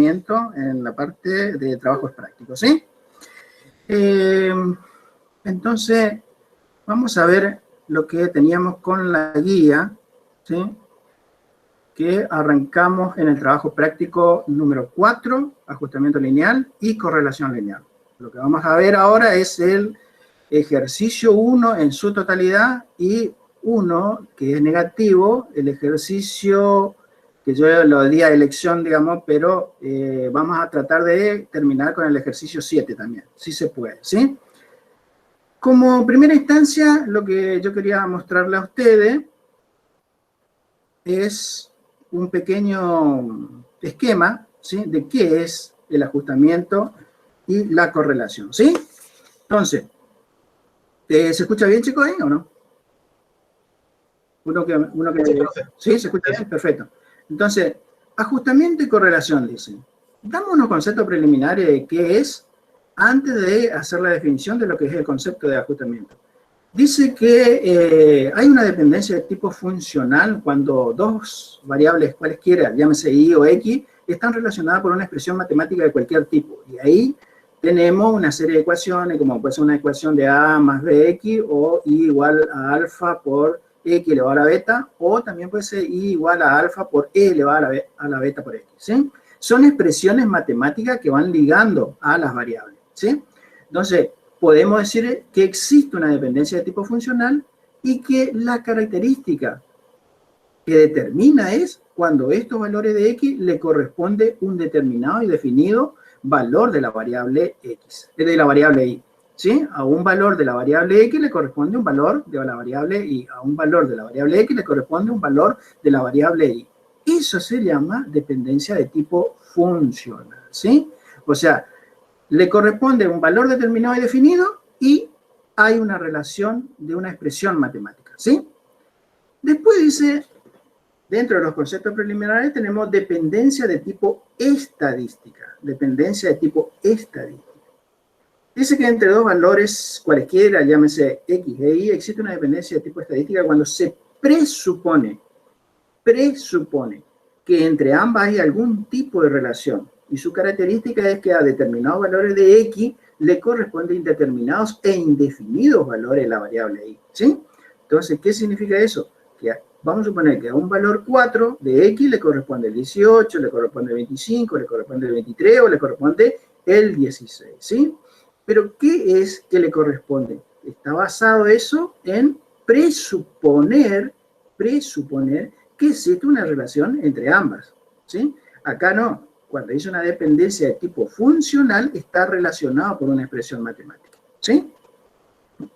en la parte de trabajos prácticos, ¿sí? Entonces, vamos a ver lo que teníamos con la guía, ¿sí? Que arrancamos en el trabajo práctico número 4, ajustamiento lineal y correlación lineal. Lo que vamos a ver ahora es el ejercicio 1 en su totalidad y 1, que es negativo, el ejercicio que yo lo di a elección, digamos, pero vamos a tratar de terminar con el ejercicio 7 también, si se puede, ¿sí? Como primera instancia, lo que yo quería mostrarle a ustedes es un pequeño esquema, ¿sí? De qué es el ajustamiento y la correlación, ¿sí? Entonces, ¿se escucha bien, chicos, ahí o no? ¿Sí? ¿Se escucha bien? Perfecto. Entonces, ajustamiento y correlación, dicen. Damos unos conceptos preliminares de qué es antes de hacer la definición de lo que es el concepto de ajustamiento. Dice que hay una dependencia de tipo funcional cuando dos variables cualesquiera, llámese y o x, están relacionadas por una expresión matemática de cualquier tipo. Y ahí tenemos una serie de ecuaciones, como puede ser una ecuación de a más bx, o y igual a alfa por x elevado a la beta, o también puede ser y igual a alfa por e elevado a la beta por x, ¿sí? Son expresiones matemáticas que van ligando a las variables, ¿sí? Entonces, podemos decir que existe una dependencia de tipo funcional y que la característica que determina es cuando estos valores de x le corresponde un determinado y definido valor de la variable x, de la variable y, ¿sí? A un valor de la variable x le corresponde un valor de la variable y, a un valor de la variable x le corresponde un valor de la variable y. Eso se llama dependencia de tipo funcional, ¿sí? O sea, le corresponde un valor determinado y definido y hay una relación de una expresión matemática, ¿sí? Después dice, dentro de los conceptos preliminares tenemos dependencia de tipo estadística, dependencia de tipo estadística. Dice que entre dos valores cualesquiera, llámese x e y, existe una dependencia de tipo estadística cuando se presupone que entre ambas hay algún tipo de relación. Y su característica es que a determinados valores de x le corresponden indeterminados e indefinidos valores de la variable y, ¿sí? Entonces, ¿qué significa eso? Que vamos a suponer que a un valor 4 de x le corresponde el 18, le corresponde el 25, le corresponde el 23 o le corresponde el 16, ¿sí? Pero, ¿qué es que le corresponde? Está basado eso en presuponer que existe una relación entre ambas, ¿sí? Acá no. Cuando dice una dependencia de tipo funcional, está relacionado por una expresión matemática, ¿sí?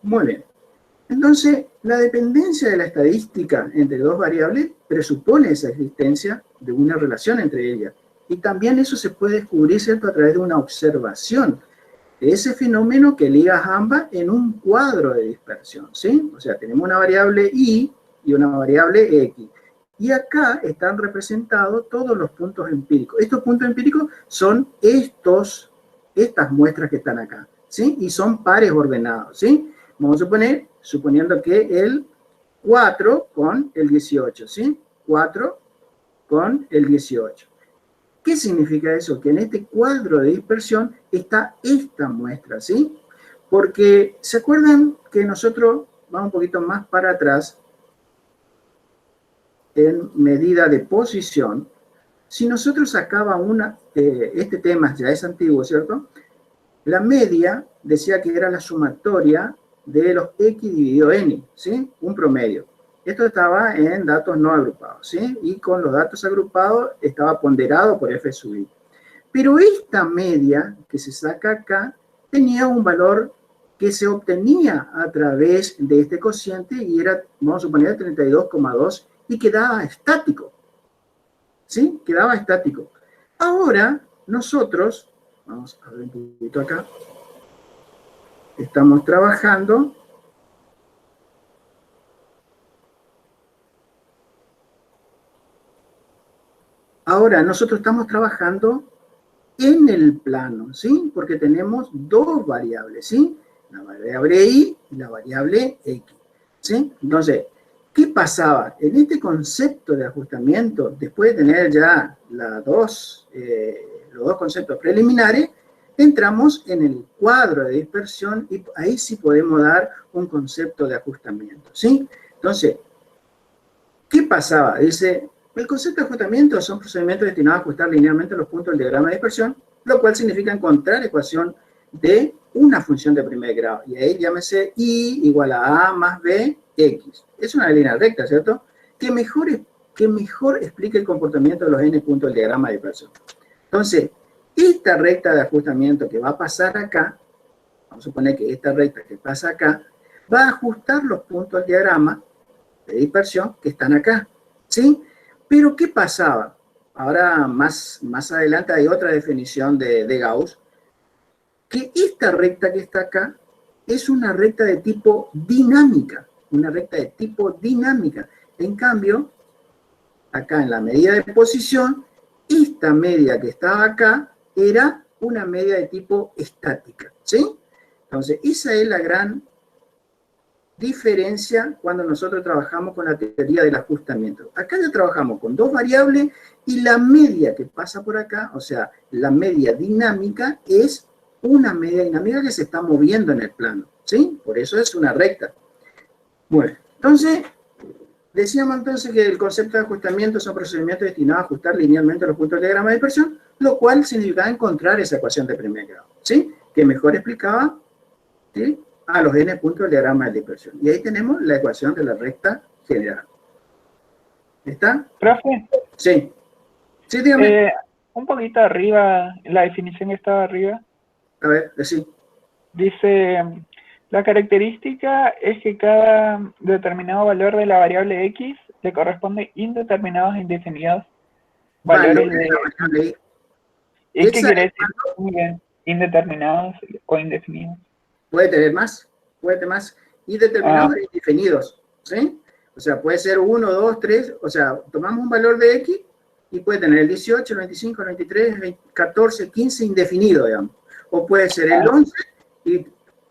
Muy bien. Entonces, la dependencia de la estadística entre dos variables presupone esa existencia de una relación entre ellas. Y también eso se puede descubrir, ¿cierto?, a través de una observación de ese fenómeno que liga a ambas en un cuadro de dispersión, ¿sí? O sea, tenemos una variable y una variable x. Y acá están representados todos los puntos empíricos. Estos puntos empíricos son estas muestras que están acá, ¿sí? Y son pares ordenados, ¿sí? Vamos a suponer, suponiendo que el 4 con el 18, ¿sí? 4 con el 18. ¿Qué significa eso? Que en este cuadro de dispersión está esta muestra, ¿sí? Porque, ¿se acuerdan que nosotros, vamos un poquito más para atrás, en medida de posición, si nosotros sacábamos este tema ya es antiguo, ¿cierto? La media decía que era la sumatoria de los x dividido n, ¿sí? Un promedio. Esto estaba en datos no agrupados, ¿sí? Y con los datos agrupados estaba ponderado por f sub i. Pero esta media que se saca acá tenía un valor que se obtenía a través de este cociente y era, vamos a suponer, 32,2 y quedaba estático, ¿sí? Quedaba estático. Ahora, nosotros, vamos a ver un poquito acá, estamos trabajando en el plano, ¿sí? Porque tenemos dos variables, ¿sí? La variable y la variable x, ¿sí? Entonces, ¿qué pasaba? En este concepto de ajustamiento, después de tener ya las dos los dos conceptos preliminares, entramos en el cuadro de dispersión y ahí sí podemos dar un concepto de ajustamiento, ¿sí? Entonces, ¿qué pasaba? Dice, el concepto de ajustamiento son procedimientos destinados a ajustar linealmente los puntos del diagrama de dispersión, lo cual significa encontrar ecuación de una función de primer grado. Y ahí llámese I igual a más B, X. Es una línea recta, ¿cierto? Que mejor explique el comportamiento de los n puntos del diagrama de dispersión. Entonces, esta recta de ajustamiento que va a pasar acá, vamos a suponer que esta recta que pasa acá, va a ajustar los puntos del diagrama de dispersión que están acá, ¿sí? Pero, ¿qué pasaba? Ahora, más adelante hay otra definición de Gauss, que esta recta que está acá es una recta de tipo dinámica, una recta de tipo dinámica. En cambio, acá en la medida de posición, esta media que estaba acá era una media de tipo estática, ¿sí? Entonces, esa es la gran diferencia cuando nosotros trabajamos con la teoría del ajustamiento. Acá ya trabajamos con dos variables y la media que pasa por acá, o sea, la media dinámica es una media dinámica que se está moviendo en el plano, ¿sí? Por eso es una recta. Bueno, entonces, decíamos entonces que el concepto de ajustamiento son procedimientos destinados a ajustar linealmente los puntos del diagrama de dispersión, lo cual significaba encontrar esa ecuación de primer grado, ¿sí? Que mejor explicaba, ¿sí?, a los n puntos del diagrama de dispersión. Y ahí tenemos la ecuación de la recta general. ¿Está? Profe, Sí. Sí, dígame. un poquito arriba, la definición estaba arriba. A ver, sí. Dice, la característica es que cada determinado valor de la variable X le corresponde indeterminados e indefinidos valores de... la variable Y. ¿Y qué Esa quiere es decir? Muy bien, indeterminados o indefinidos. puede tener más, indeterminados e indefinidos, ¿sí? O sea, puede ser 1, 2, 3, o sea, tomamos un valor de X y puede tener el 18, el 25, el 23, el 14, 15 indefinido, digamos. O puede ser el 11 y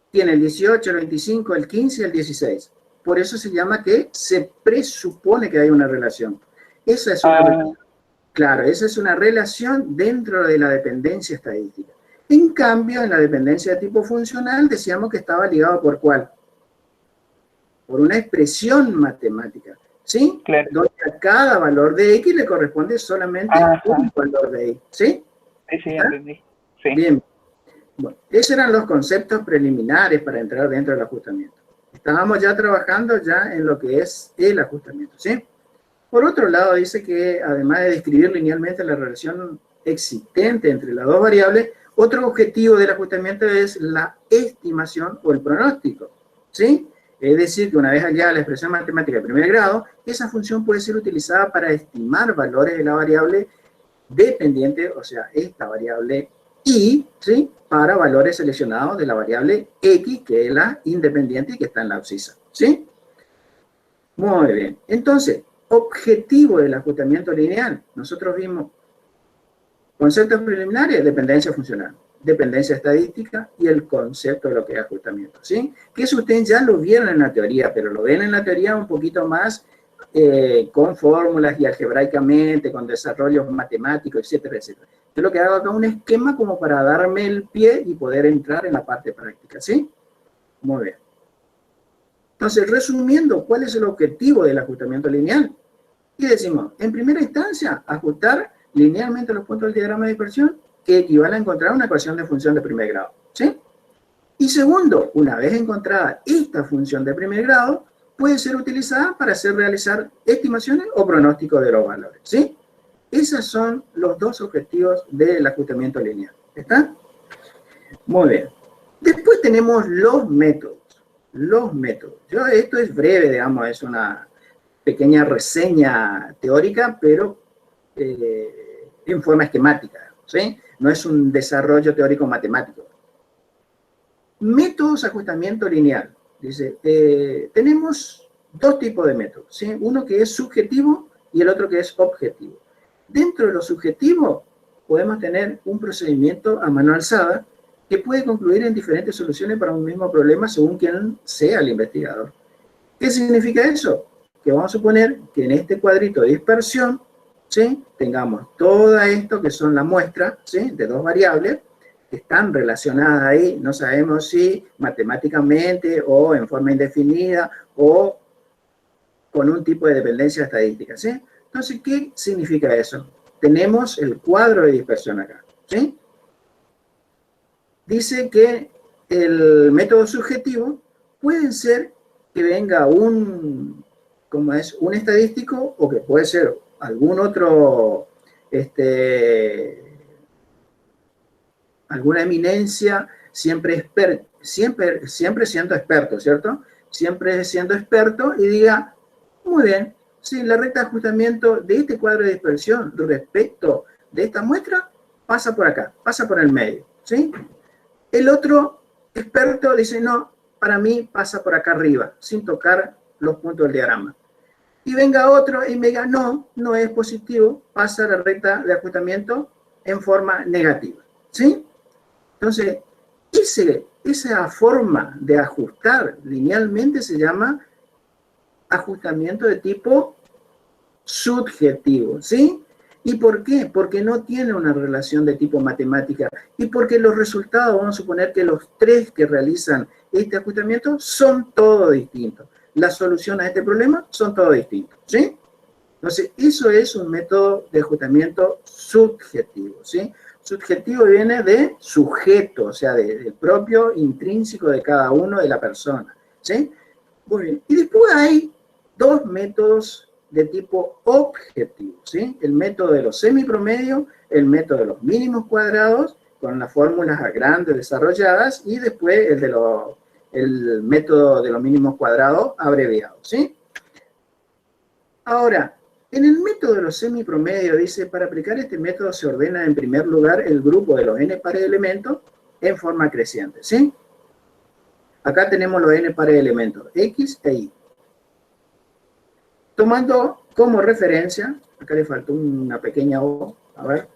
tiene el 18, el 25, el 15 y el 16. Por eso se llama que se presupone que hay una relación. Esa es una relación. Claro, esa es una relación dentro de la dependencia estadística. En cambio, en la dependencia de tipo funcional decíamos que estaba ligado por ¿cuál? Por una expresión matemática, ¿sí? Claro. Donde a cada valor de X le corresponde solamente un valor de Y, ¿sí? Sí, entendí. Sí. Bien. Bueno, esos eran los conceptos preliminares para entrar dentro del ajustamiento. Estábamos ya trabajando ya en lo que es el ajustamiento, ¿sí? Por otro lado, dice que además de describir linealmente la relación existente entre las dos variables, otro objetivo del ajustamiento es la estimación o el pronóstico, ¿sí? Es decir, que una vez hallada la expresión matemática de primer grado, esa función puede ser utilizada para estimar valores de la variable dependiente, o sea, esta variable Y, ¿sí?, para valores seleccionados de la variable X, que es la independiente y que está en la abscisa, ¿sí? Muy bien. Entonces, objetivo del ajustamiento lineal. Nosotros vimos conceptos preliminares, dependencia funcional, dependencia estadística y el concepto de lo que es ajustamiento, ¿sí? Que eso ustedes ya lo vieron en la teoría, pero lo ven en la teoría un poquito más con fórmulas y algebraicamente, con desarrollos matemáticos, etcétera, etcétera. Yo lo que hago acá es un esquema como para darme el pie y poder entrar en la parte práctica, ¿sí? Muy bien. Entonces, resumiendo, ¿cuál es el objetivo del ajustamiento lineal? Y decimos, en primera instancia, ajustar linealmente los puntos del diagrama de dispersión que equivale a encontrar una ecuación de función de primer grado, ¿sí? Y segundo, una vez encontrada esta función de primer grado, puede ser utilizada para realizar estimaciones o pronósticos de los valores, ¿sí? Esos son los dos objetivos del ajustamiento lineal, ¿está? Muy bien. Después tenemos los métodos. Los métodos. Esto es breve, digamos, es una pequeña reseña teórica, pero en forma esquemática, ¿sí? No es un desarrollo teórico matemático. Métodos de ajustamiento lineal. Dice, tenemos dos tipos de métodos, ¿sí? Uno que es subjetivo y el otro que es objetivo. Dentro de lo subjetivo podemos tener un procedimiento a mano alzada que puede concluir en diferentes soluciones para un mismo problema según quien sea el investigador. ¿Qué significa eso? Que vamos a suponer que en este cuadrito de dispersión, ¿sí? Tengamos todo esto que son la muestra, ¿sí? De dos variables que están relacionadas ahí, no sabemos si matemáticamente o en forma indefinida o con un tipo de dependencia estadística, ¿sí? Entonces, ¿qué significa eso? Tenemos el cuadro de dispersión acá, ¿sí? Dice que el método subjetivo puede ser que venga un estadístico o que puede ser algún otro, alguna eminencia, siempre siendo experto, ¿cierto? Siempre siendo experto y diga, muy bien, si la recta de ajustamiento de este cuadro de dispersión respecto de esta muestra pasa por acá, pasa por el medio, ¿sí? El otro experto dice, no, para mí pasa por acá arriba, sin tocar los puntos del diagrama. Y venga otro y me diga, no, no es positivo, pasa la recta de ajustamiento en forma negativa, ¿sí? Entonces, esa forma de ajustar linealmente se llama ajustamiento de tipo subjetivo, ¿sí? ¿Y por qué? Porque no tiene una relación de tipo matemática y porque los resultados, vamos a suponer que los tres que realizan este ajustamiento son todos distintos. La solución a este problema son todos distintos, ¿sí? Entonces, eso es un método de ajustamiento subjetivo, ¿sí? Subjetivo viene de sujeto, o sea, del propio intrínseco de cada uno de la persona, ¿sí? Muy bien. Y después hay dos métodos de tipo objetivo, ¿sí? El método de los semipromedios, el método de los mínimos cuadrados, con las fórmulas grandes desarrolladas, y después el método de los mínimos cuadrados abreviado, ¿sí? Ahora, en el método de los semipromedios dice, para aplicar este método se ordena en primer lugar el grupo de los n pares de elementos en forma creciente, ¿sí? Acá tenemos los n pares de elementos, x e y. Tomando como referencia, acá le faltó una pequeña O, a ver.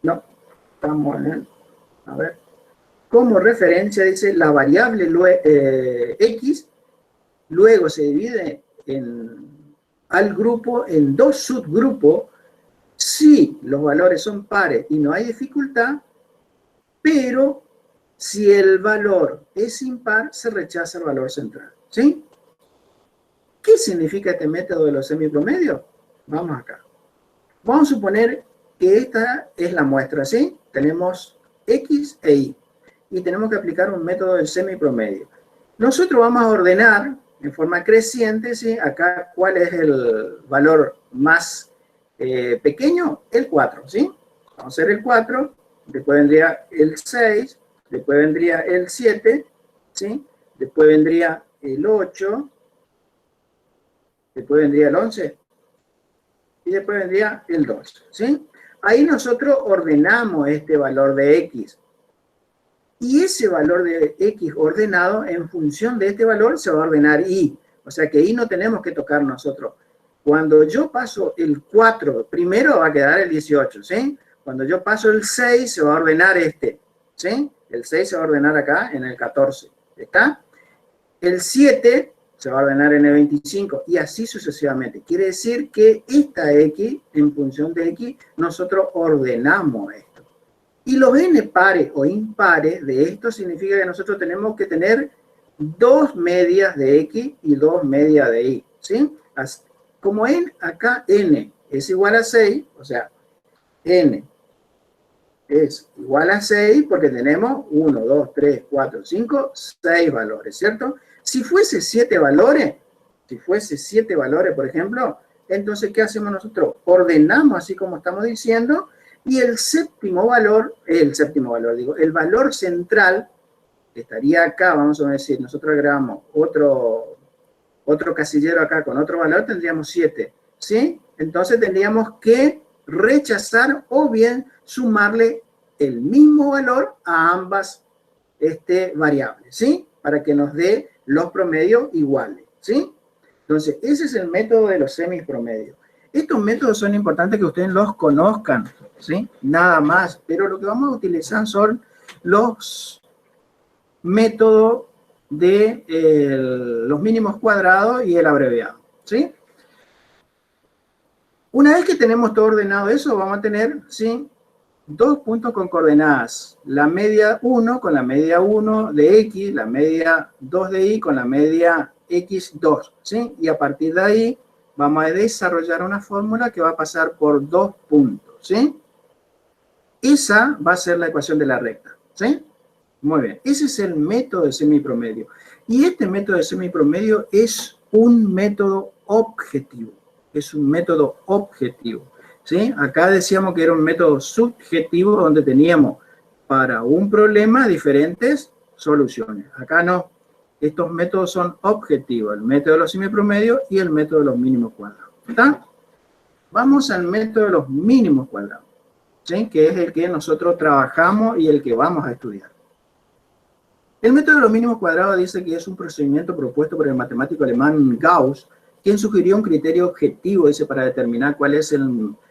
No, estamos en, a ver. Como referencia dice la variable x, luego se divide al grupo en dos subgrupos si los valores son pares y no hay dificultad, pero si el valor es impar, se rechaza el valor central, ¿sí? ¿Qué significa este método de los semipromedios? Vamos acá. Vamos a suponer que esta es la muestra, ¿sí? Tenemos X e Y. Y tenemos que aplicar un método del semipromedio. Nosotros vamos a ordenar en forma creciente, ¿sí? Acá, ¿cuál es el valor más pequeño? El 4, ¿sí? Vamos a hacer el 4, después vendría el 6, después vendría el 7, ¿sí? Después vendría el 8, después vendría el 11 y después vendría el 2, ¿sí? Ahí nosotros ordenamos este valor de X. Y ese valor de X ordenado, en función de este valor, se va a ordenar Y. O sea que Y no tenemos que tocar nosotros. Cuando yo paso el 4, primero va a quedar el 18, ¿sí? Cuando yo paso el 6, se va a ordenar este, ¿sí? El 6 se va a ordenar acá en el 14, ¿está? El 7 se va a ordenar en el 25 y así sucesivamente. Quiere decir que esta X, en función de X, nosotros ordenamos esto. Y los n pares o impares de esto significa que nosotros tenemos que tener dos medias de X y dos medias de Y, ¿sí? Como acá n es igual a 6, o sea, n es igual a 6 porque tenemos 1, 2, 3, 4, 5, 6 valores, ¿cierto? Si fuese 7 valores, por ejemplo, entonces, ¿qué hacemos nosotros? Ordenamos así como estamos diciendo, y el valor central, que estaría acá, vamos a decir, nosotros agregamos otro casillero acá con otro valor, tendríamos 7, ¿sí? Entonces tendríamos que rechazar o bien sumarle el mismo valor a ambas variables, ¿sí? Para que nos dé los promedios iguales, ¿sí? Entonces, ese es el método de los semipromedios. Estos métodos son importantes que ustedes los conozcan, ¿sí? Nada más, pero lo que vamos a utilizar son los métodos de los mínimos cuadrados y el abreviado, ¿sí? Una vez que tenemos todo ordenado eso, vamos a tener, ¿sí?, dos puntos con coordenadas. La media 1 con la media 1 de X, la media 2 de Y con la media X2, ¿sí? Y a partir de ahí vamos a desarrollar una fórmula que va a pasar por dos puntos, ¿sí? Esa va a ser la ecuación de la recta, ¿sí? Muy bien, ese es el método de semipromedio. Y este método de semipromedio es un método objetivo. Es un método objetivo, ¿sí? Acá decíamos que era un método subjetivo donde teníamos para un problema diferentes soluciones. Acá no. Estos métodos son objetivos, el método de los semipromedios y el método de los mínimos cuadrados. ¿Está? Vamos al método de los mínimos cuadrados, ¿sí?, que es el que nosotros trabajamos y el que vamos a estudiar. El método de los mínimos cuadrados dice que es un procedimiento propuesto por el matemático alemán Gauss, quien sugirió un criterio objetivo, dice, para determinar cuál es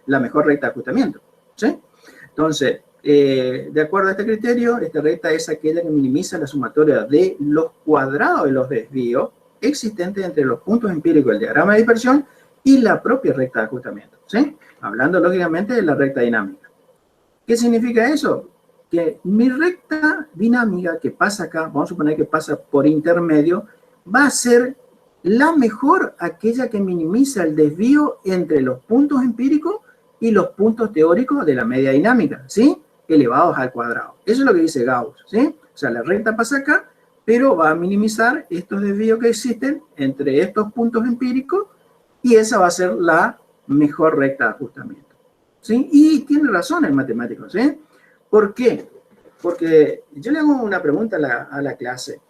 la mejor recta de ajustamiento, ¿sí? Entonces, de acuerdo a este criterio, esta recta es aquella que minimiza la sumatoria de los cuadrados de los desvíos existentes entre los puntos empíricos del diagrama de dispersión y la propia recta de ajustamiento, ¿sí? Hablando, lógicamente, de la recta dinámica. ¿Qué significa eso? Que mi recta dinámica que pasa acá, vamos a suponer que pasa por intermedio, va a ser la mejor, aquella que minimiza el desvío entre los puntos empíricos y los puntos teóricos de la media dinámica, ¿sí?, elevados al cuadrado. Eso es lo que dice Gauss, ¿sí? O sea, la recta pasa acá, pero va a minimizar estos desvíos que existen entre estos puntos empíricos y esa va a ser la mejor recta de ajustamiento, ¿sí? Y tiene razón el matemático, ¿sí? ¿Por qué? Porque yo le hago una pregunta a la clase.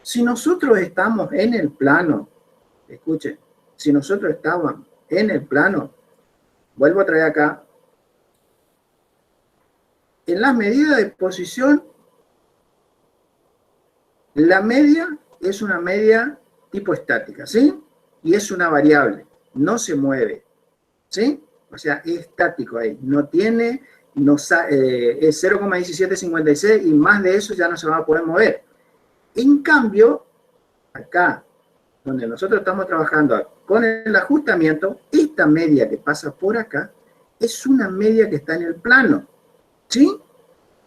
Si nosotros estamos en el plano, escuchen, si nosotros estamos en el plano, vuelvo a traer acá, en la medida de posición, la media es una media tipo estática, ¿sí? Y es una variable, no se mueve, ¿sí? O sea, es estático ahí, no tiene... es 0,1756 y más de eso ya no se va a poder mover. En cambio, acá, donde nosotros estamos trabajando con el ajustamiento, esta media que pasa por acá es una media que está en el plano, ¿sí?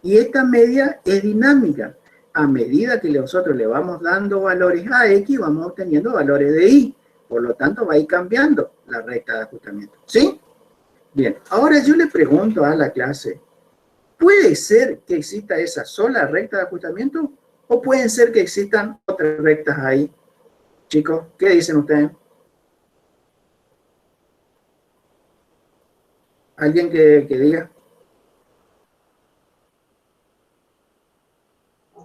Y esta media es dinámica. A medida que nosotros le vamos dando valores a X, vamos obteniendo valores de Y. Por lo tanto, va a ir cambiando la recta de ajustamiento, ¿sí? Bien, ahora yo le pregunto a la clase, ¿puede ser que exista esa sola recta de ajustamiento o pueden ser que existan otras rectas ahí? Chicos, ¿qué dicen ustedes? ¿Alguien que diga?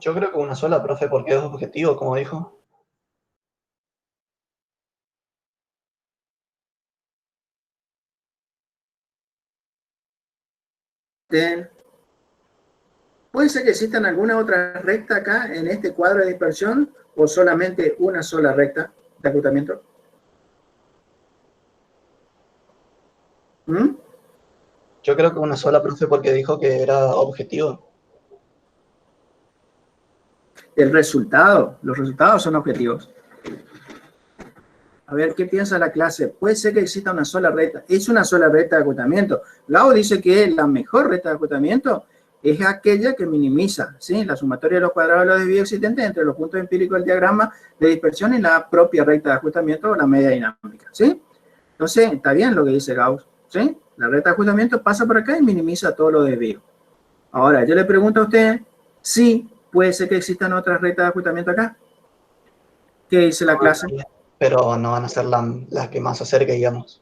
Yo creo que una sola, profe, porque es objetivo, como dijo. ¿Puede ser que existan alguna otra recta acá en este cuadro de dispersión o solamente una sola recta de ajustamiento? ¿Mm? Yo creo que una sola, profe, porque dijo que era objetivo. El resultado, los resultados son objetivos. A ver, ¿qué piensa la clase? Puede ser que exista una sola recta. Es una sola recta de acotamiento. Gauss dice que la mejor recta de acotamiento es aquella que minimiza, ¿sí?, la sumatoria de los cuadrados de los desvíos existentes entre los puntos empíricos del diagrama de dispersión y la propia recta de ajustamiento o la media dinámica, ¿sí? Entonces, está bien lo que dice Gauss, ¿sí? La recta de ajustamiento pasa por acá y minimiza todos los desvíos. Ahora, yo le pregunto a usted, ¿sí puede ser que existan otras rectas de ajustamiento acá? ¿Qué dice la clase? Pero no van a ser las que más se acerque, digamos.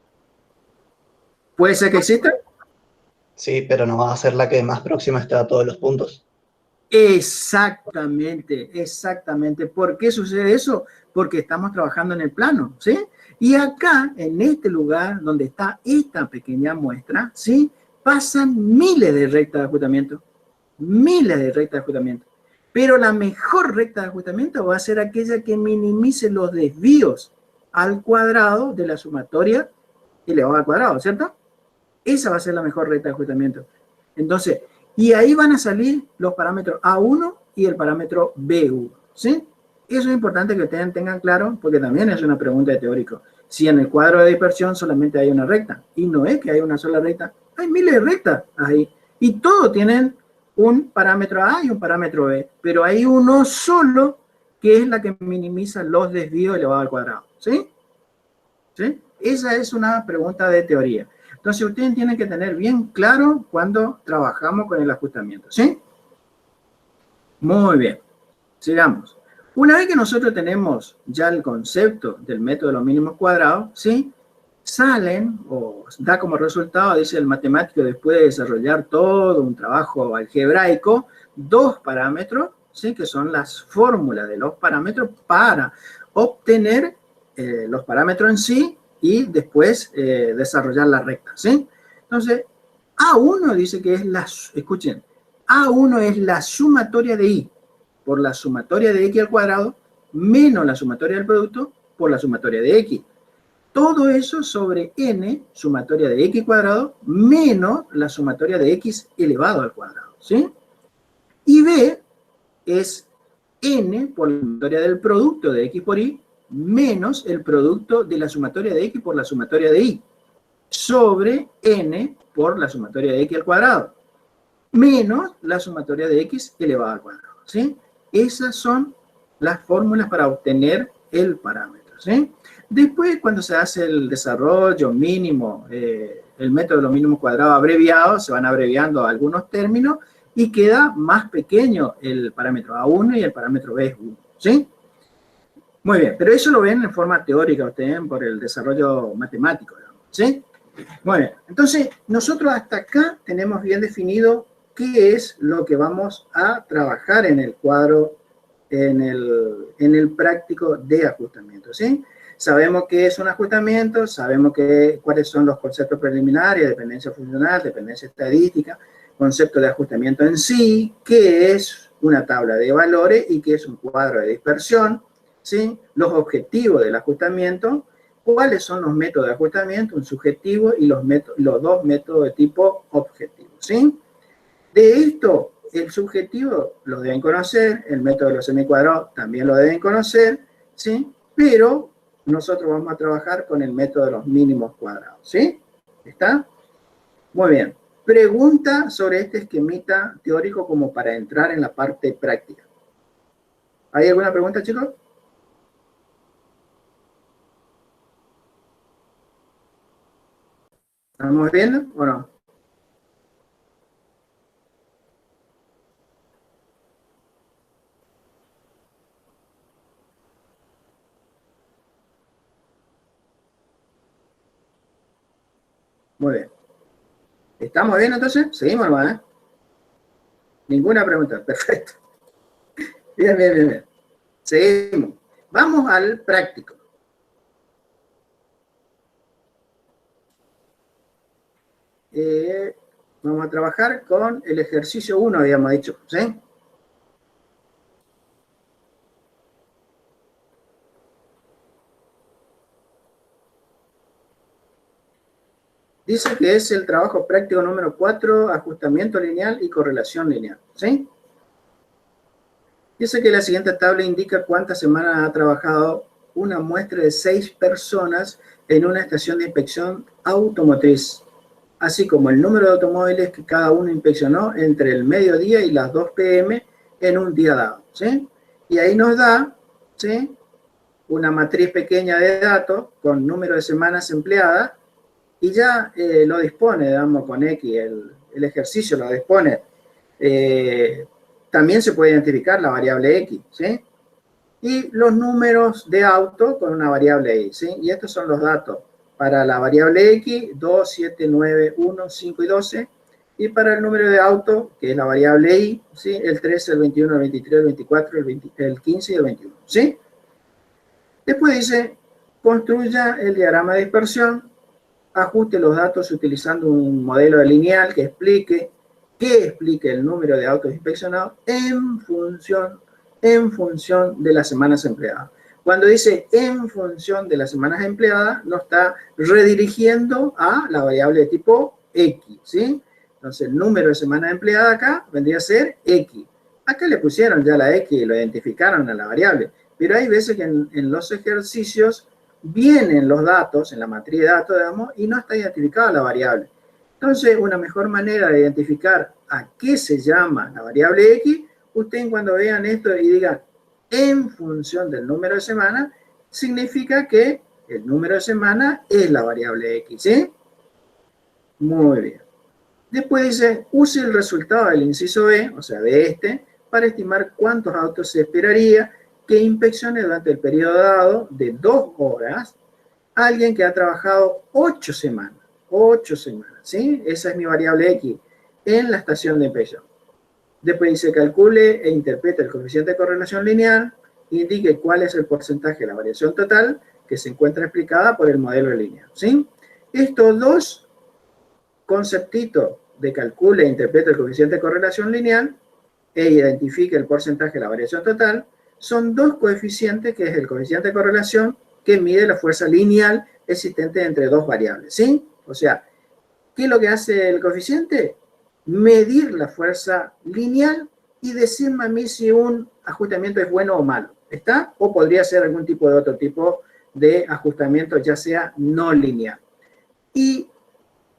¿Puede ser que exista? Sí, pero no va a ser la que más próxima esté a todos los puntos. Exactamente, exactamente. ¿Por qué sucede eso? Porque estamos trabajando en el plano, ¿sí? Y acá, en este lugar donde está esta pequeña muestra, ¿sí?, pasan miles de rectas de ajustamiento. Miles de rectas de ajustamiento. Pero la mejor recta de ajustamiento va a ser aquella que minimice los desvíos al cuadrado de la sumatoria elevado al cuadrado, ¿cierto? Esa va a ser la mejor recta de ajustamiento. Entonces, y ahí van a salir los parámetros A1 y el parámetro B1, ¿sí? Eso es importante que ustedes tengan claro, porque también es una pregunta de teórico. si en el cuadro de dispersión solamente hay una recta. Y no es que hay una sola recta, hay miles de rectas ahí. Y todos tienen un parámetro A y un parámetro B, pero hay uno solo que es la que minimiza los desvíos elevado al cuadrado. ¿Sí? ¿Sí? Esa es una pregunta de teoría. Entonces, ustedes tienen que tener bien claro cuando trabajamos con el ajustamiento. ¿Sí? Muy bien. Sigamos. Una vez que nosotros tenemos ya el concepto del método de los mínimos cuadrados, ¿sí? Salen, o da como resultado, dice el matemático, después de desarrollar todo un trabajo algebraico, dos parámetros, ¿sí? Que son las fórmulas de los parámetros para obtener los parámetros en sí y después desarrollar la recta, ¿sí? Entonces, A1 dice que es escuchen, A1 es la sumatoria de I por la sumatoria de X al cuadrado menos la sumatoria del producto por la sumatoria de X. Todo eso sobre N, sumatoria de X cuadrado, menos la sumatoria de X elevado al cuadrado, ¿sí? Y B es N por la sumatoria del producto de X por Y menos el producto de la sumatoria de X por la sumatoria de Y sobre N por la sumatoria de X al cuadrado menos la sumatoria de X elevado al cuadrado, ¿sí? Esas son las fórmulas para obtener el parámetro, ¿sí? Después, cuando se hace el desarrollo mínimo, el método de los mínimos cuadrados abreviados, se van abreviando algunos términos y queda más pequeño el parámetro A1 y el parámetro B1, ¿sí? Muy bien, pero eso lo ven en forma teórica ustedes por el desarrollo matemático, ¿sí? Muy bien, entonces nosotros hasta acá tenemos bien definido qué es lo que vamos a trabajar en el cuadro, en el práctico de ajustamiento, ¿sí? Sabemos qué es un ajustamiento, sabemos cuáles son los conceptos preliminares, dependencia funcional, dependencia estadística, concepto de ajustamiento en sí, qué es una tabla de valores y qué es un cuadro de dispersión, ¿sí? Los objetivos del ajustamiento, cuáles son los métodos de ajustamiento, un subjetivo y los dos métodos de tipo objetivo, ¿sí? De esto, el subjetivo lo deben conocer, el método de los semicuadrados también lo deben conocer, ¿sí? Pero nosotros vamos a trabajar con el método de los mínimos cuadrados, ¿sí? ¿Está? Muy bien. Pregunta sobre este esquemita teórico como para entrar en la parte práctica. ¿Hay alguna pregunta, chicos? ¿Estamos viendo o no? Muy bien. ¿Estamos bien entonces? Seguimos, hermano, ¿eh? Ninguna pregunta. Perfecto. Bien, bien, bien, bien. Seguimos. Vamos al práctico. Vamos a trabajar con el ejercicio 1, habíamos dicho, ¿sí? Dice que es el trabajo práctico número 4, ajustamiento lineal y correlación lineal, ¿sí? Dice que la siguiente tabla indica cuántas semanas ha trabajado una muestra de 6 personas en una estación de inspección automotriz, así como el número de automóviles que cada uno inspeccionó entre el mediodía y las 2 p.m. en un día dado, ¿sí? Y ahí nos da, ¿sí?, una matriz pequeña de datos con número de semanas empleadas y ya lo dispone, digamos, con X, el ejercicio lo dispone. También se puede identificar la variable X, ¿sí? Y los números de auto con una variable Y, ¿sí? Y estos son los datos para la variable X, 2, 7, 9, 1, 5 y 12. Y para el número de auto, que es la variable Y, ¿sí?, el 13, el 21, el 23, el 24, el 15 y el 21, ¿sí? Después dice, construya el diagrama de dispersión, ajuste los datos utilizando un modelo lineal que explique el número de autos inspeccionados en función de las semanas empleadas. Cuando dice en función de las semanas empleadas, nos está redirigiendo a la variable de tipo X, ¿sí? Entonces, el número de semanas empleadas acá vendría a ser X. Acá le pusieron ya la X y lo identificaron a la variable. Pero hay veces que en los ejercicios vienen los datos en la matriz de datos, digamos, y no está identificada la variable. Entonces, una mejor manera de identificar a qué se llama la variable X, ustedes cuando vean esto y digan en función del número de semana, significa que el número de semana es la variable X, ¿sí? Muy bien. Después dice, use el resultado del inciso B, o sea, de este, para estimar cuántos autos se esperaría que inspeccione durante el periodo dado de 2 horas a alguien que ha trabajado 8 semanas. 8 semanas, ¿sí? Esa es mi variable X en la estación de inspección. Después dice, calcule e interprete el coeficiente de correlación lineal, indique cuál es el porcentaje de la variación total que se encuentra explicada por el modelo lineal, ¿sí? Estos dos conceptitos de calcule e interprete el coeficiente de correlación lineal e identifique el porcentaje de la variación total son dos coeficientes, que es el coeficiente de correlación que mide la fuerza lineal existente entre dos variables, ¿sí? O sea, ¿qué es lo que hace el coeficiente? Medir la fuerza lineal y decirme a mí si un ajustamiento es bueno o malo, ¿está? O podría ser algún tipo de otro tipo de ajustamiento, ya sea no lineal. Y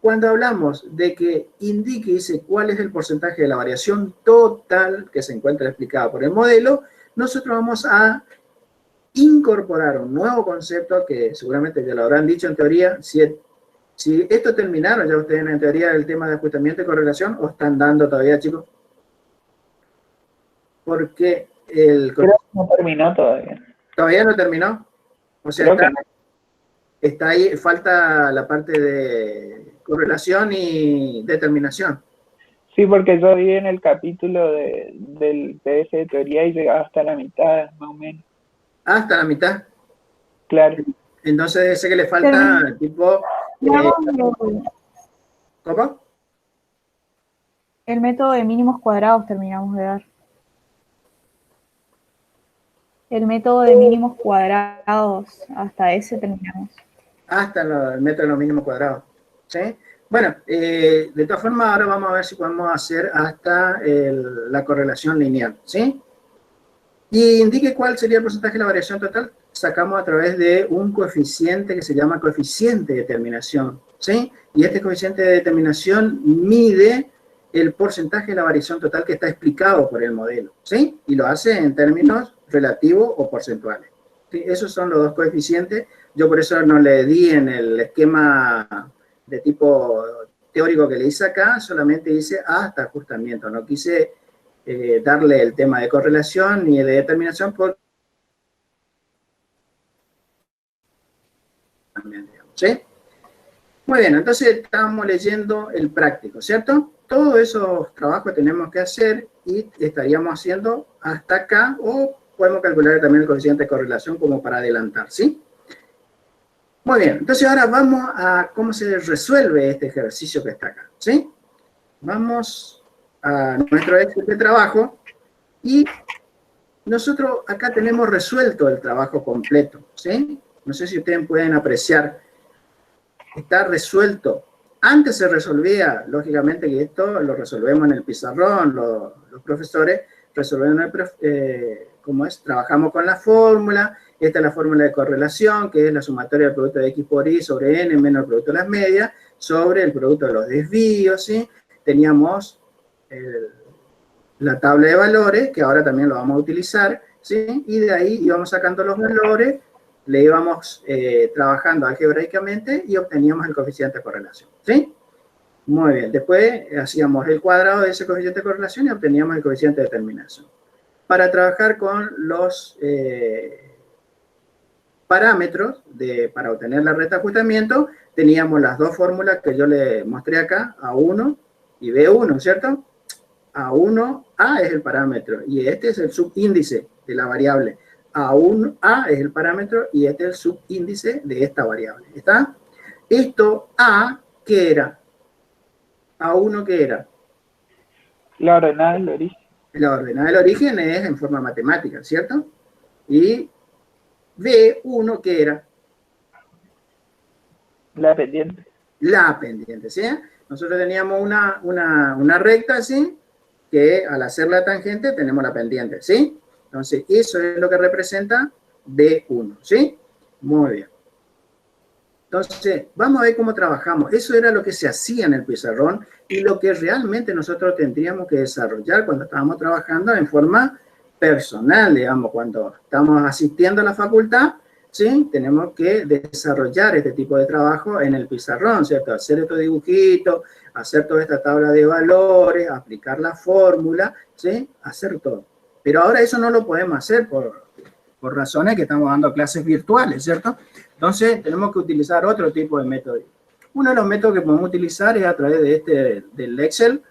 cuando hablamos de que indique, dice cuál es el porcentaje de la variación total que se encuentra explicada por el modelo, nosotros vamos a incorporar un nuevo concepto que seguramente ya lo habrán dicho en teoría. Si esto terminaron ya ustedes en teoría el tema de ajustamiento y correlación, ¿o están dando todavía, chicos? Porque el... Creo que no terminó todavía. ¿Todavía no terminó? O sea, está ahí, falta la parte de correlación y determinación. Sí, porque yo vi en el capítulo del PDF de teoría y llegaba hasta la mitad, más o menos. Hasta la mitad. Claro. Entonces sé que le falta tipo... ¿Cómo? El método de mínimos cuadrados terminamos de dar. El método de mínimos cuadrados, hasta ese terminamos. Hasta el método de los mínimos cuadrados. ¿Sí? Bueno, de todas formas, ahora vamos a ver si podemos hacer hasta la correlación lineal. ¿Sí? Y indique cuál sería el porcentaje de la variación total. Sacamos a través de un coeficiente que se llama coeficiente de determinación. ¿Sí? Y este coeficiente de determinación mide el porcentaje de la variación total que está explicado por el modelo. ¿Sí? Y lo hace en términos relativos o porcentuales. ¿Sí? Esos son los dos coeficientes. Yo por eso no le di en el esquema de tipo teórico que le hice acá, solamente hice hasta ajustamiento. No quise darle el tema de correlación ni de determinación porque... ¿Sí? Muy bien, entonces estamos leyendo el práctico, ¿cierto? Todos esos trabajos tenemos que hacer y estaríamos haciendo hasta acá, o podemos calcular también el coeficiente de correlación como para adelantar, ¿sí? Muy bien, entonces ahora vamos a cómo se resuelve este ejercicio que está acá, ¿sí? Vamos a nuestro Excel de trabajo y nosotros acá tenemos resuelto el trabajo completo, ¿sí? No sé si ustedes pueden apreciar. Está resuelto. Antes se resolvía, lógicamente, que esto lo resolvemos en el pizarrón, los profesores resolvemos, ¿cómo es? Trabajamos con la fórmula, esta es la fórmula de correlación, que es la sumatoria del producto de X por Y sobre N menos el producto de las medias, sobre el producto de los desvíos, ¿sí? Teníamos la tabla de valores, que ahora también lo vamos a utilizar, ¿sí? Y de ahí íbamos sacando los valores, le íbamos trabajando algebraicamente y obteníamos el coeficiente de correlación, ¿sí? Muy bien, después hacíamos el cuadrado de ese coeficiente de correlación y obteníamos el coeficiente de determinación. Para trabajar con los parámetros para obtener la recta de ajustamiento, teníamos las dos fórmulas que yo le mostré acá, A1 y B1, ¿cierto? A1, A es el parámetro y este es el subíndice de la variable. A es el parámetro y este es el subíndice de esta variable. ¿Está? Esto A, ¿qué era? A1, ¿qué era? La ordenada del origen. La ordenada del origen es en forma matemática, ¿cierto? Y B1, ¿qué era? La pendiente. La pendiente, ¿sí? Nosotros teníamos una recta así, que al hacer la tangente tenemos la pendiente, ¿sí? Entonces, eso es lo que representa B1, ¿sí? Muy bien. Entonces, vamos a ver cómo trabajamos. Eso era lo que se hacía en el pizarrón y lo que realmente nosotros tendríamos que desarrollar cuando estábamos trabajando en forma personal, digamos, cuando estamos asistiendo a la facultad, ¿sí? Tenemos que desarrollar este tipo de trabajo en el pizarrón, ¿cierto? Hacer estos dibujitos, hacer toda esta tabla de valores, aplicar la fórmula, ¿sí? Hacer todo. Pero ahora eso no lo podemos hacer por razones que estamos dando clases virtuales, ¿cierto? Entonces, tenemos que utilizar otro tipo de método. Uno de los métodos que podemos utilizar es a través de del Excel,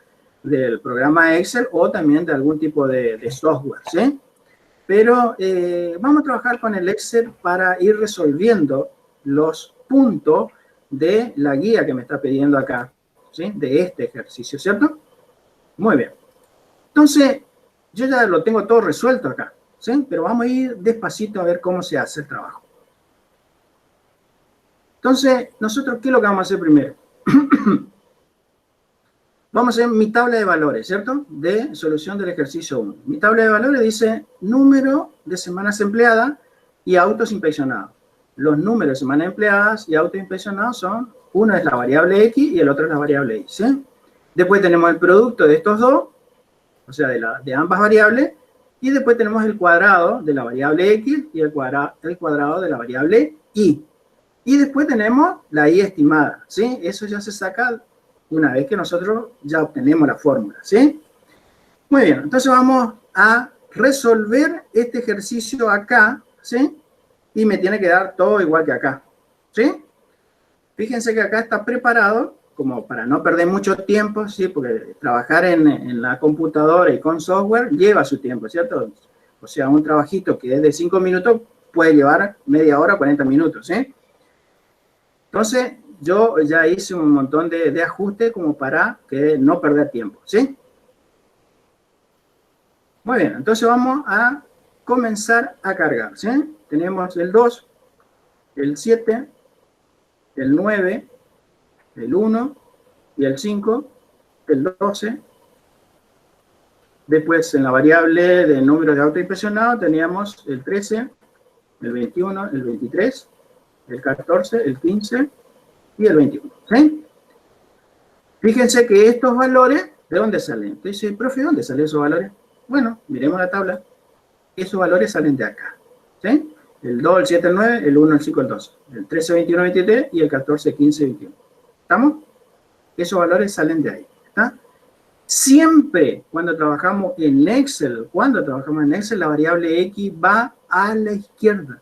del programa Excel, o también de algún tipo de software, ¿sí? Pero vamos a trabajar con el Excel para ir resolviendo los puntos de la guía que me está pidiendo acá, ¿sí? De este ejercicio, ¿cierto? Muy bien. Entonces, yo ya lo tengo todo resuelto acá, ¿sí? Pero vamos a ir despacito a ver cómo se hace el trabajo. Entonces, nosotros, ¿qué es lo que vamos a hacer primero? Vamos a hacer mi tabla de valores, ¿cierto? De solución del ejercicio 1. Mi tabla de valores dice número de semanas empleadas y autos inspeccionados. Los números de semanas empleadas y autos inspeccionados son, uno es la variable X y el otro es la variable Y, ¿sí? Después tenemos el producto de estos dos, o sea, de ambas variables, y después tenemos el cuadrado de la variable X y el cuadrado de la variable Y. Y después tenemos la Y estimada, ¿sí? Eso ya se saca una vez que nosotros ya obtenemos la fórmula, ¿sí? Muy bien, entonces vamos a resolver este ejercicio acá, ¿sí? Y me tiene que dar todo igual que acá, ¿sí? Fíjense que acá está preparado, como para no perder mucho tiempo, ¿sí? Porque trabajar en la computadora y con software lleva su tiempo, ¿cierto? O sea, un trabajito que es de 5 minutos puede llevar media hora, 40 minutos, ¿sí? Entonces, yo ya hice un montón de ajustes como para que no perder tiempo, ¿sí? Muy bien, entonces vamos a comenzar a cargar, ¿sí? Tenemos el 2, el 7, el 9, el 1 y el 5, el 12. Después, en la variable de número de autos inspeccionados, teníamos el 13, el 21, el 23, el 14, el 15 y el 21, ¿sí? Fíjense que estos valores, ¿de dónde salen? Entonces, profe, ¿de dónde salen esos valores? Bueno, miremos la tabla. Esos valores salen de acá, ¿sí? El 2, el 7, el 9, el 1, el 5, el 12. El 13, 21, 23 y el 14, 15, 21. ¿Estamos? Esos valores salen de ahí, ¿está? Siempre cuando trabajamos en Excel, la variable X va a la izquierda,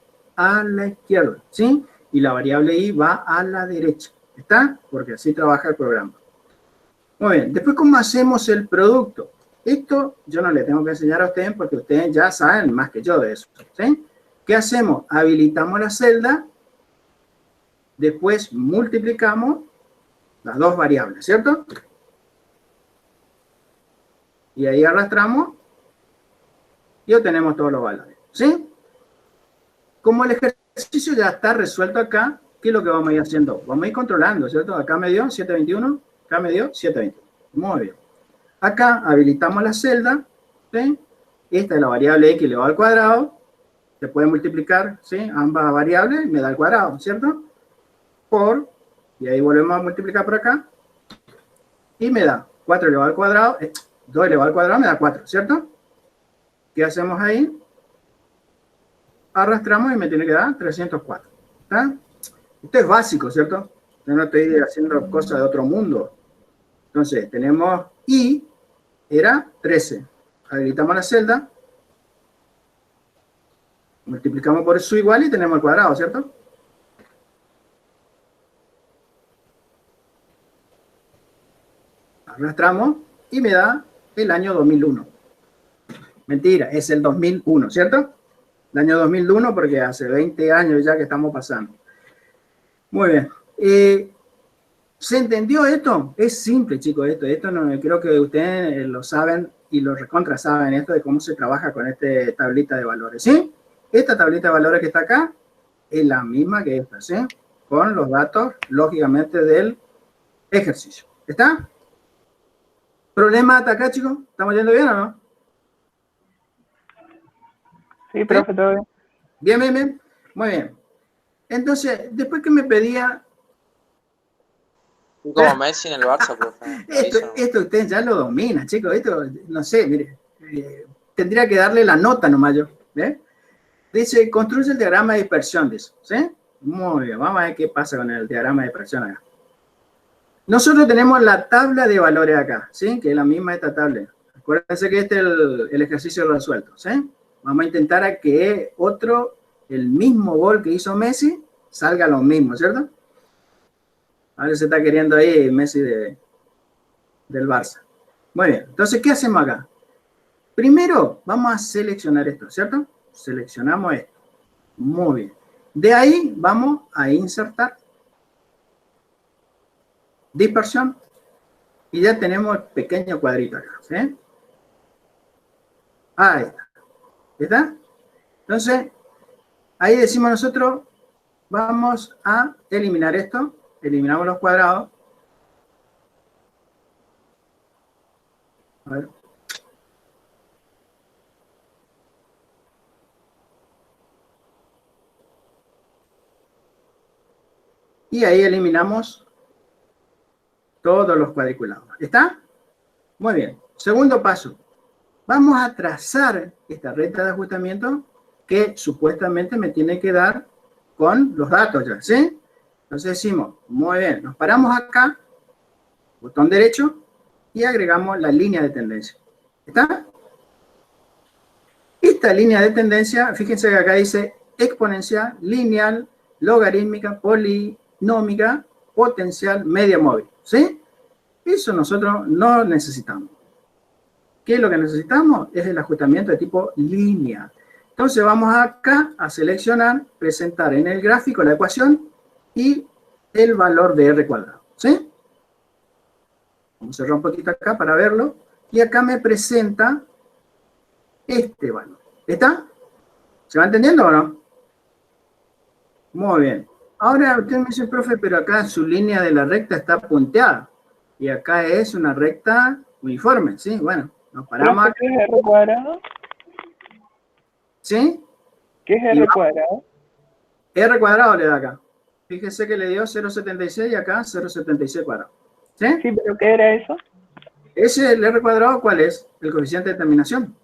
¿sí? Y la variable Y va a la derecha, ¿está? Porque así trabaja el programa. Muy bien, después, ¿cómo hacemos el producto? Esto yo no le tengo que enseñar a ustedes porque ustedes ya saben más que yo de eso, ¿sí? ¿Qué hacemos? Habilitamos la celda, después multiplicamos las dos variables, ¿cierto? Y ahí arrastramos y obtenemos todos los valores, ¿sí? Como el ejercicio ya está resuelto acá, ¿qué es lo que vamos a ir haciendo? Vamos a ir controlando, ¿cierto? Acá me dio 721, acá me dio 721. Muy bien. Acá habilitamos la celda, ¿sí? Esta es la variable X elevado al cuadrado. Se puede multiplicar, ¿sí? Ambas variables, me da el cuadrado, ¿cierto? Por, y ahí volvemos a multiplicar por acá. Y me da 4 elevado al cuadrado, 2 elevado al cuadrado me da 4, ¿cierto? ¿Qué hacemos ahí? Arrastramos y me tiene que dar 304. ¿Está? Esto es básico, ¿cierto? Yo no estoy haciendo cosas de otro mundo. Entonces, tenemos Y, era 13. Habilitamos la celda. Multiplicamos por su igual y tenemos el cuadrado, ¿cierto? Arrastramos y me da el año 2001. Mentira, es el 2001, ¿cierto? El año 2001 porque hace 20 años ya que estamos pasando. Muy bien. ¿Se entendió esto? Es simple, chicos, esto no, creo que ustedes lo saben y lo recontra saben esto de cómo se trabaja con esta tablita de valores, ¿sí? Esta tablita de valores que está acá es la misma que esta, ¿sí? Con los datos, lógicamente, del ejercicio. ¿Está? ¿Problema hasta acá, chicos? ¿Estamos yendo bien o no? Sí, profe, todo bien. Bien, bien, bien. Muy bien. Entonces, después que me pedía Estoy como Messi en el Barça, profe. Esto usted ya lo domina, chicos. Esto, no sé, mire, tendría que darle la nota nomás yo. ¿Ve? Dice, construye el diagrama de dispersión, dice. ¿Sí? Muy bien, vamos a ver qué pasa con el diagrama de dispersión acá. Nosotros tenemos la tabla de valores acá, ¿sí? Que es la misma de esta tabla. Acuérdense que este es el ejercicio resuelto, ¿sí? Vamos a intentar a que el mismo gol que hizo Messi, salga lo mismo, ¿cierto? A ver si se está queriendo ahí Messi del Barça. Muy bien, entonces, ¿qué hacemos acá? Primero, vamos a seleccionar esto, ¿cierto? Seleccionamos esto. Muy bien. De ahí vamos a insertar dispersión y ya tenemos el pequeño cuadrito acá, ¿sí? Ahí está. ¿Está? Entonces, ahí decimos nosotros, vamos a eliminar esto, eliminamos los cuadrados. A ver. Y ahí eliminamos todos los cuadriculados. ¿Está? Muy bien. Segundo paso. Vamos a trazar esta recta de ajustamiento que supuestamente me tiene que dar con los datos ya, ¿sí? Entonces decimos, muy bien, nos paramos acá, botón derecho, y agregamos la línea de tendencia. ¿Está? Esta línea de tendencia, fíjense que acá dice exponencial, lineal, logarítmica, polinómica, potencial, media móvil, ¿sí? Eso nosotros no necesitamos. ¿Qué es lo que necesitamos? Es el ajustamiento de tipo línea. Entonces vamos acá a seleccionar, presentar en el gráfico la ecuación y el valor de R cuadrado, ¿sí? Vamos a cerrar un poquito acá para verlo. Y acá me presenta este valor. ¿Está? ¿Se va entendiendo o no? Muy bien. Ahora usted me dice, profe, pero acá su línea de la recta está punteada. Y acá es una recta uniforme, ¿sí? Bueno, nos paramos acá. ¿Qué es R cuadrado? ¿Sí? ¿Qué es R cuadrado? R cuadrado le da acá. Fíjese que le dio 0,76 y acá 0,76 cuadrado. ¿Sí? Sí, pero ¿qué era eso? Ese, el R cuadrado, ¿cuál es? El coeficiente de terminación.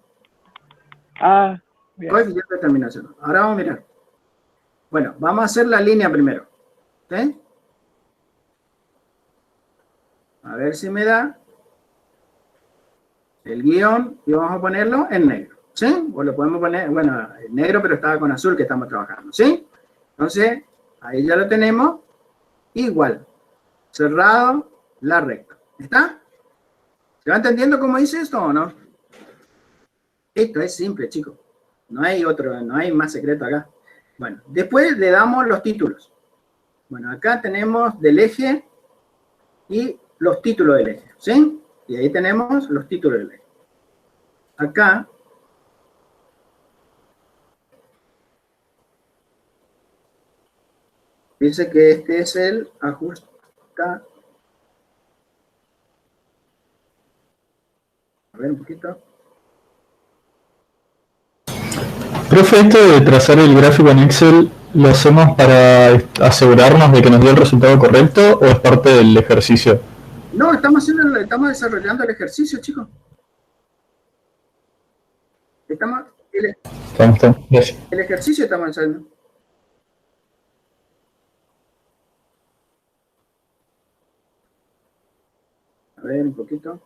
Ah, bien. Coeficiente de terminación. Ahora vamos a mirar. Bueno, vamos a hacer la línea primero. ¿Sí? A ver si me da el guión y vamos a ponerlo en negro. ¿Sí? O lo podemos poner, bueno, en negro, pero estaba con azul que estamos trabajando. ¿Sí? Entonces, ahí ya lo tenemos. Igual. Cerrado, la recta. ¿Está? ¿Se va entendiendo cómo dice esto o no? Esto es simple, chicos. No hay más secreto acá. Bueno, después le damos los títulos. Bueno, acá tenemos del eje y los títulos del eje, ¿sí? Y ahí tenemos los títulos del eje. Acá dice que este es el ajusta. A ver un poquito. Profe, esto de trazar el gráfico en Excel, ¿lo hacemos para asegurarnos de que nos dio el resultado correcto o es parte del ejercicio? No, estamos desarrollando el ejercicio, chicos. Gracias. El ejercicio estamos haciendo. A ver, un poquito.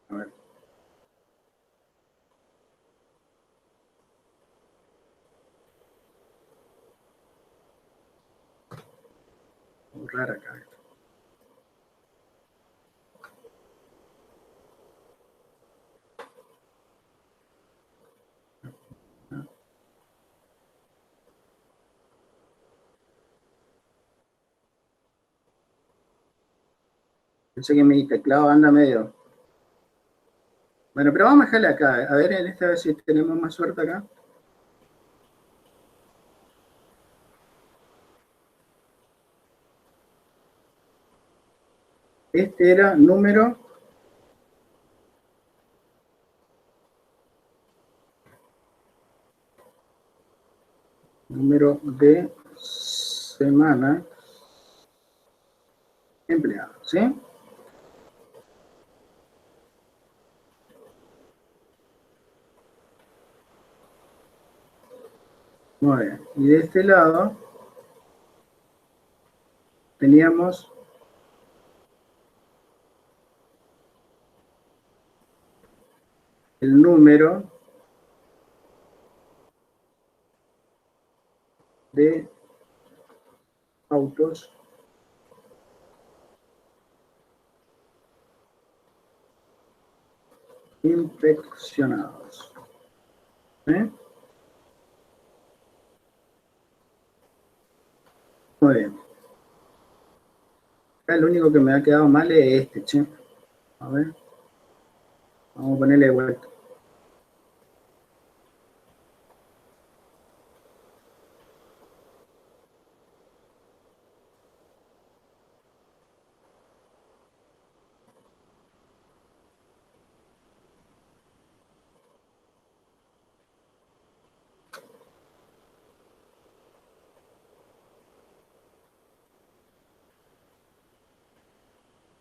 A ver. Borrar acá. Pensé que mi teclado anda medio. Bueno, pero vamos a dejarle acá. A ver, en esta vez si tenemos más suerte acá. Este era número número de semanas empleadas, ¿sí? Muy bien. Y de este lado teníamos el número de autos inspeccionados. ¿Sí? Muy bien. Acá el único que me ha quedado mal es este, che. A ver. Vamos a ponerle de vuelta.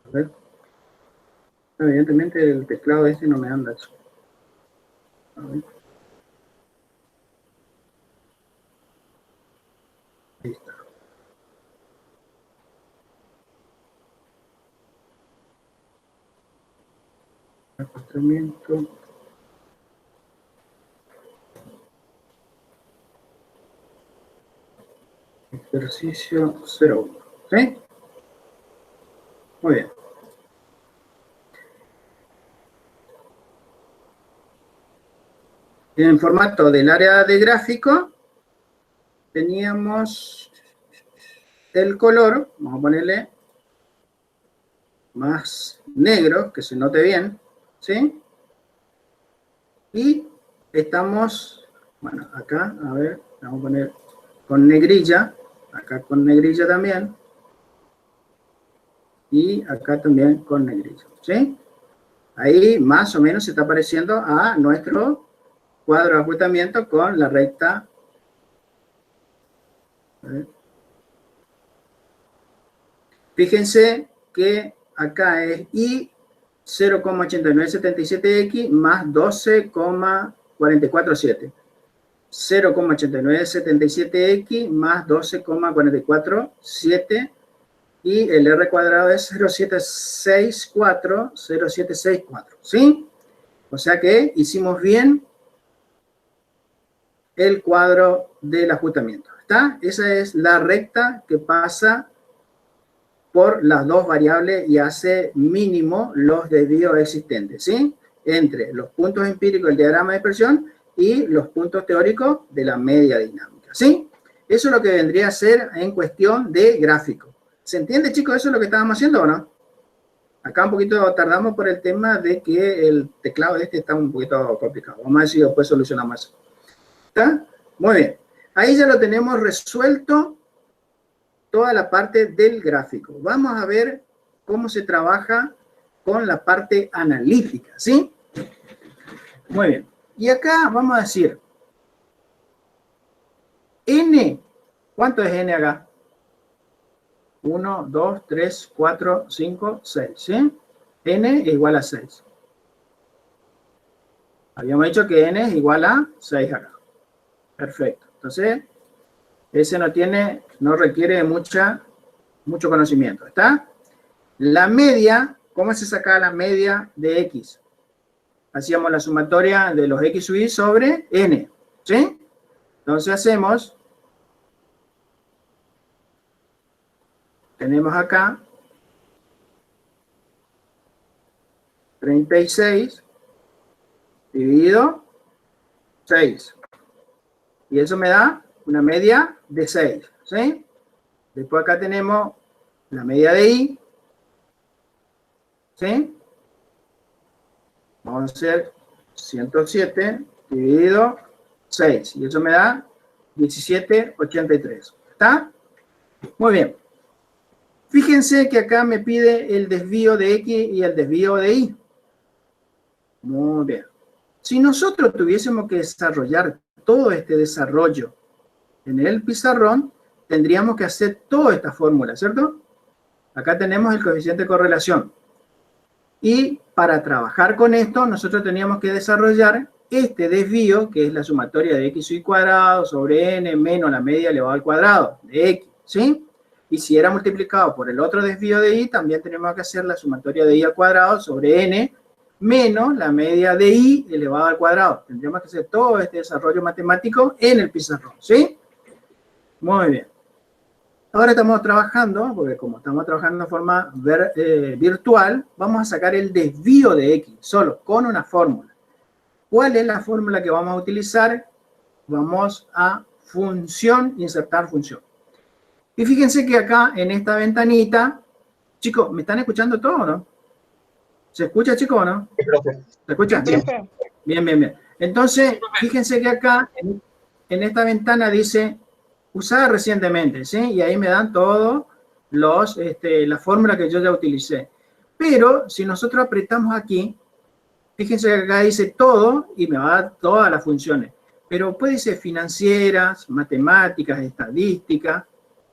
A ver. Evidentemente el teclado este no me anda eso. A ver. Ahí está. Acostamiento. Ejercicio 01. ¿Sí? Muy bien. En el formato del área de gráfico teníamos el color, vamos a ponerle más negro, que se note bien, ¿sí? Y estamos, bueno, acá, a ver, vamos a poner con negrilla, acá con negrilla también, y acá también con negrilla, ¿sí? Ahí más o menos se está pareciendo a nuestro cuadro de ajustamiento con la recta. Fíjense que acá es I 0,8977X más 12,447. 0,8977X más 12,447 y el R cuadrado es 0764, ¿sí? O sea que hicimos bien el cuadro del ajustamiento. ¿Está? Esa es la recta que pasa por las dos variables y hace mínimo los desvíos existentes, ¿sí? Entre los puntos empíricos del diagrama de dispersión y los puntos teóricos de la media dinámica, ¿sí? Eso es lo que vendría a ser en cuestión de gráfico. ¿Se entiende, chicos? ¿Eso es lo que estábamos haciendo o no? Acá un poquito tardamos por el tema de que el teclado este está un poquito complicado. Vamos a ver si después solucionamos eso. ¿Está? Muy bien. Ahí ya lo tenemos resuelto toda la parte del gráfico. Vamos a ver cómo se trabaja con la parte analítica, ¿sí? Muy bien. Y acá vamos a decir, N, ¿cuánto es N acá? 1, 2, 3, 4, 5, 6, ¿sí? N es igual a 6. Habíamos dicho que N es igual a 6 acá. Perfecto. Entonces, ese no requiere mucho conocimiento, ¿está? La media, ¿cómo se saca la media de X? Hacíamos la sumatoria de los X sub Y sobre N, ¿sí? Entonces hacemos, tenemos acá 36 dividido 6. Y eso me da una media de 6, ¿sí? Después acá tenemos la media de Y, ¿sí? Vamos a hacer 107 dividido 6. Y eso me da 17,83. ¿Está? Muy bien. Fíjense que acá me pide el desvío de X y el desvío de Y. Muy bien. Si nosotros tuviésemos que desarrollar todo este desarrollo en el pizarrón, tendríamos que hacer toda esta fórmula, ¿cierto? Acá tenemos el coeficiente de correlación. Y para trabajar con esto, nosotros teníamos que desarrollar este desvío, que es la sumatoria de x cuadrado sobre n menos la media elevado al cuadrado de x, ¿sí? Y si era multiplicado por el otro desvío de y, también tenemos que hacer la sumatoria de y al cuadrado sobre n menos la media de y elevado al cuadrado. Tendríamos que hacer todo este desarrollo matemático en el pizarrón, ¿sí? Muy bien. Ahora estamos trabajando, porque como estamos trabajando de forma virtual, vamos a sacar el desvío de x, solo con una fórmula. ¿Cuál es la fórmula que vamos a utilizar? Vamos a función, insertar función. Y fíjense que acá, en esta ventanita, chicos, ¿me están escuchando todo o no? ¿Se escucha, chicos, o no? Sí, profe. ¿Se escucha? Bien. Bien, bien, bien. Entonces, fíjense que acá, en esta ventana dice, usada recientemente, ¿sí? Y ahí me dan todos la fórmula que yo ya utilicé. Pero, si nosotros apretamos aquí, fíjense que acá dice todo y me va a dar todas las funciones. Pero puede ser financieras, matemáticas, estadísticas,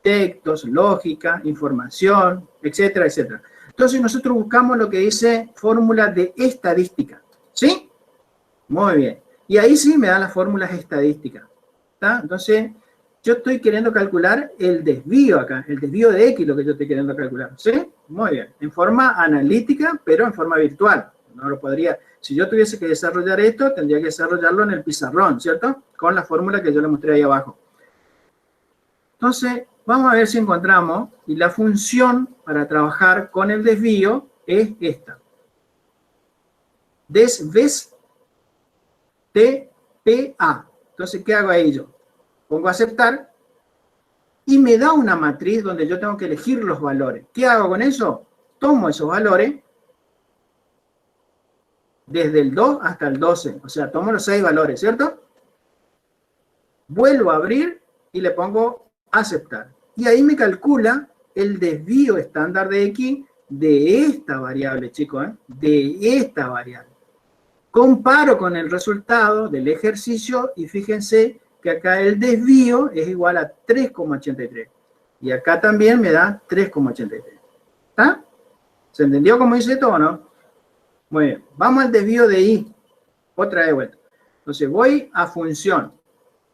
textos, lógica, información, etcétera, etcétera. Entonces nosotros buscamos lo que dice fórmula de estadística, ¿sí? Muy bien. Y ahí sí me dan las fórmulas estadísticas, ¿está? Entonces yo estoy queriendo calcular el desvío acá, el desvío de x, lo que yo estoy queriendo calcular, ¿sí? Muy bien. En forma analítica, pero en forma virtual. No lo podría, si yo tuviese que desarrollar esto, tendría que desarrollarlo en el pizarrón, ¿cierto? Con la fórmula que yo le mostré ahí abajo. Entonces, vamos a ver si encontramos, y la función para trabajar con el desvío es esta. Desves TPA. Entonces, ¿qué hago ahí yo? Pongo aceptar y me da una matriz donde yo tengo que elegir los valores. ¿Qué hago con eso? Tomo esos valores desde el 2 hasta el 12. O sea, tomo los 6 valores, ¿cierto? Vuelvo a abrir y le pongo aceptar. Y ahí me calcula el desvío estándar de x de esta variable, chicos, de esta variable. Comparo con el resultado del ejercicio y fíjense que acá el desvío es igual a 3,83. Y acá también me da 3,83. ¿Está? ¿Se entendió cómo hice esto o no? Muy bien. Vamos al desvío de y. Otra vez vuelta. Entonces voy a función.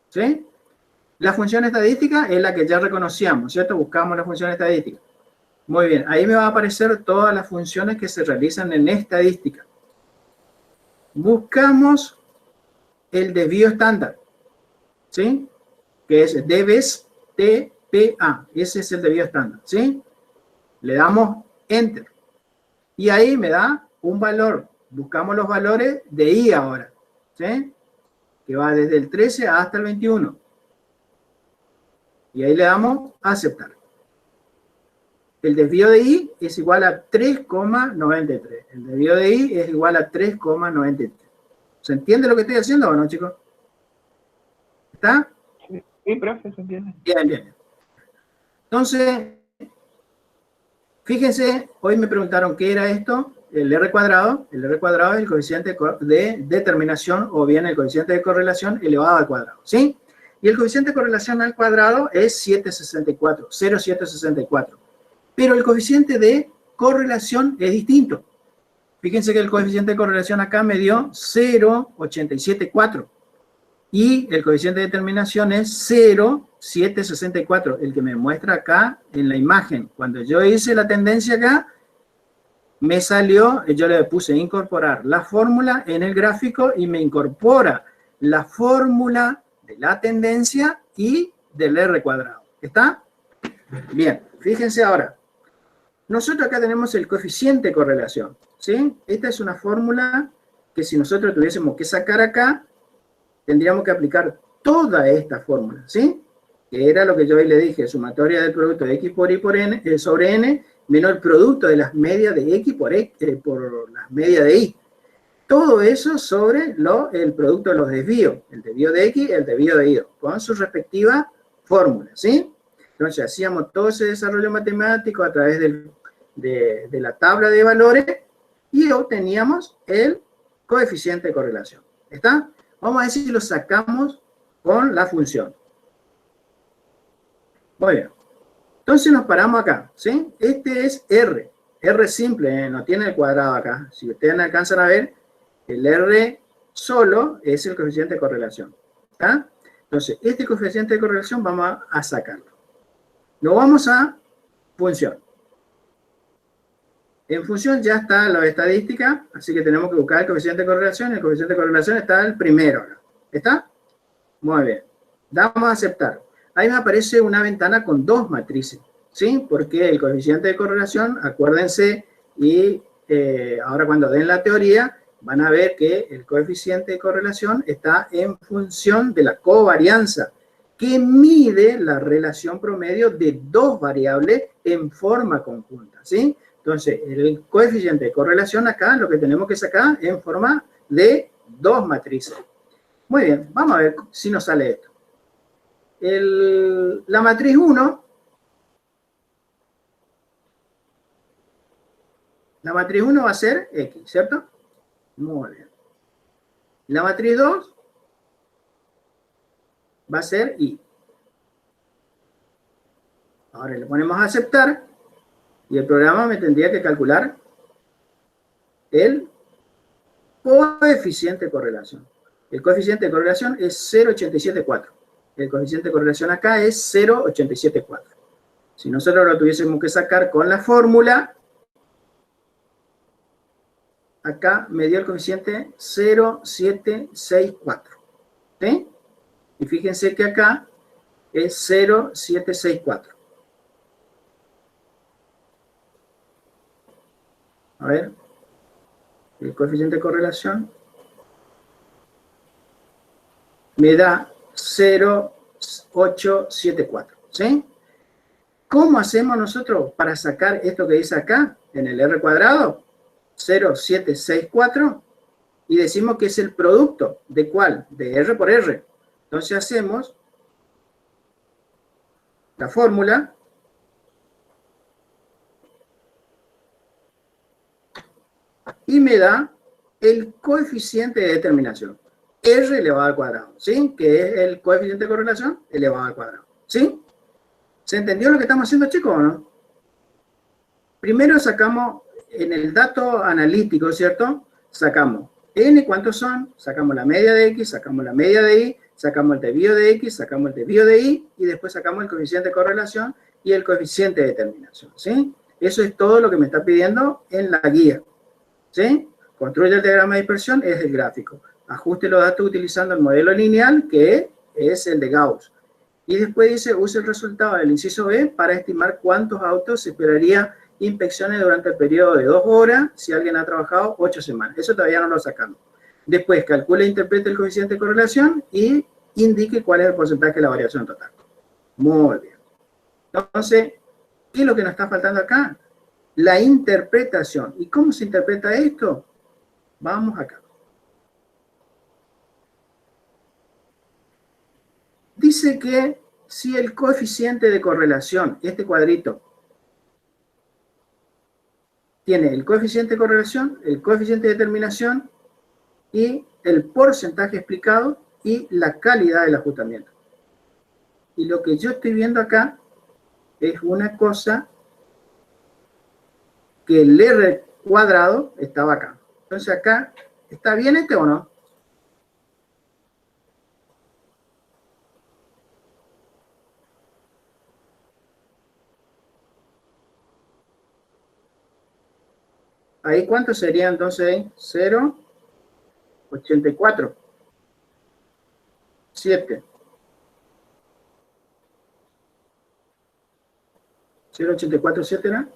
¿Sí? La función estadística es la que ya reconocíamos, ¿cierto? Buscamos la función estadística. Muy bien. Ahí me va a aparecer todas las funciones que se realizan en estadística. Buscamos el desvío estándar. ¿Sí? Que es debes TPA. Ese es el desvío estándar. ¿Sí? Le damos Enter. Y ahí me da un valor. Buscamos los valores de I ahora. ¿Sí? Que va desde el 13 hasta el 21. Y ahí le damos aceptar. El desvío de I es igual a 3,93. El desvío de I es igual a 3,93. ¿Se entiende lo que estoy haciendo o no, chicos? ¿Está? Sí, profe, se entiende. Bien, bien. Entonces, fíjense, hoy me preguntaron qué era esto, el R cuadrado. El R cuadrado es el coeficiente de determinación o bien el coeficiente de correlación elevado al cuadrado, ¿sí? Y el coeficiente de correlación al cuadrado es 764, 0,764. Pero el coeficiente de correlación es distinto. Fíjense que el coeficiente de correlación acá me dio 0,874. Y el coeficiente de determinación es 0,764, el que me muestra acá en la imagen. Cuando yo hice la tendencia acá, me salió, yo le puse incorporar la fórmula en el gráfico y me incorpora la fórmula de la tendencia y del R cuadrado. ¿Está? Bien, fíjense ahora. Nosotros acá tenemos el coeficiente de correlación, ¿sí? Esta es una fórmula que si nosotros tuviésemos que sacar acá, tendríamos que aplicar toda esta fórmula, ¿sí? Que era lo que yo ahí le dije, sumatoria del producto de x por y por n, sobre n, menos el producto de las medias de x por las medias de y. Todo eso sobre el producto de los desvíos, el desvío de x y el desvío de y, con su respectiva fórmula, ¿sí? Entonces hacíamos todo ese desarrollo matemático a través de la tabla de valores y obteníamos el coeficiente de correlación. ¿Está? Vamos a ver si lo sacamos con la función. Muy bien. Entonces nos paramos acá, ¿sí? Este es R. R simple, no tiene el cuadrado acá. Si ustedes no alcanzan a ver, el R solo es el coeficiente de correlación. ¿Está? Entonces, este coeficiente de correlación vamos a sacarlo. Lo vamos a función. En función ya está la estadística, así que tenemos que buscar el coeficiente de correlación. El coeficiente de correlación está el primero. ¿Está? Muy bien. Damos a aceptar. Ahí me aparece una ventana con dos matrices, ¿sí? Porque el coeficiente de correlación, acuérdense, y ahora cuando den la teoría, van a ver que el coeficiente de correlación está en función de la covarianza, que mide la relación promedio de dos variables en forma conjunta, ¿sí? Entonces, el coeficiente de correlación acá, lo que tenemos que sacar en forma de dos matrices. Muy bien, vamos a ver si nos sale esto. La matriz 1, la matriz 1 va a ser X, ¿cierto? Muy bien. La matriz 2 va a ser Y. Ahora le ponemos a aceptar y el programa me tendría que calcular el coeficiente de correlación. El coeficiente de correlación es 0,874. El coeficiente de correlación acá es 0,874. Si nosotros lo tuviésemos que sacar con la fórmula, acá me dio el coeficiente 0,764. ¿Sí? Y fíjense que acá es 0,764. A ver, el coeficiente de correlación me da 0,874, ¿sí? ¿Cómo hacemos nosotros para sacar esto que dice acá, en el R cuadrado? 0,764, y decimos que es el producto, ¿de cuál? De R por R. Entonces hacemos la fórmula, y me da el coeficiente de determinación. R elevado al cuadrado, ¿sí? Que es el coeficiente de correlación elevado al cuadrado, ¿sí? ¿Se entendió lo que estamos haciendo, chicos, o no? Primero sacamos en el dato analítico, ¿cierto? Sacamos N, ¿cuántos son? Sacamos la media de X, sacamos la media de Y, sacamos el desvío de X, sacamos el desvío de Y, y después sacamos el coeficiente de correlación y el coeficiente de determinación, ¿sí? Eso es todo lo que me está pidiendo en la guía, ¿sí? Construye el diagrama de dispersión, es el gráfico. Ajuste los datos utilizando el modelo lineal, que es el de Gauss. Y después dice, use el resultado del inciso B para estimar cuántos autos se esperaría inspecciones durante el periodo de 2 horas si alguien ha trabajado 8 semanas. Eso todavía no lo sacamos. Después, calcule e interprete el coeficiente de correlación y indique cuál es el porcentaje de la variación total. Muy bien. Entonces, ¿qué es lo que nos está faltando acá? La interpretación. ¿Y cómo se interpreta esto? Vamos acá. Dice que si el coeficiente de correlación, este cuadrito, tiene el coeficiente de correlación, el coeficiente de determinación y el porcentaje explicado y la calidad del ajustamiento. Y lo que yo estoy viendo acá es una cosa que el R cuadrado estaba acá. Entonces acá, ¿está bien este o no? Ahí, ¿cuánto sería entonces? 0,84. 7. 0,847 era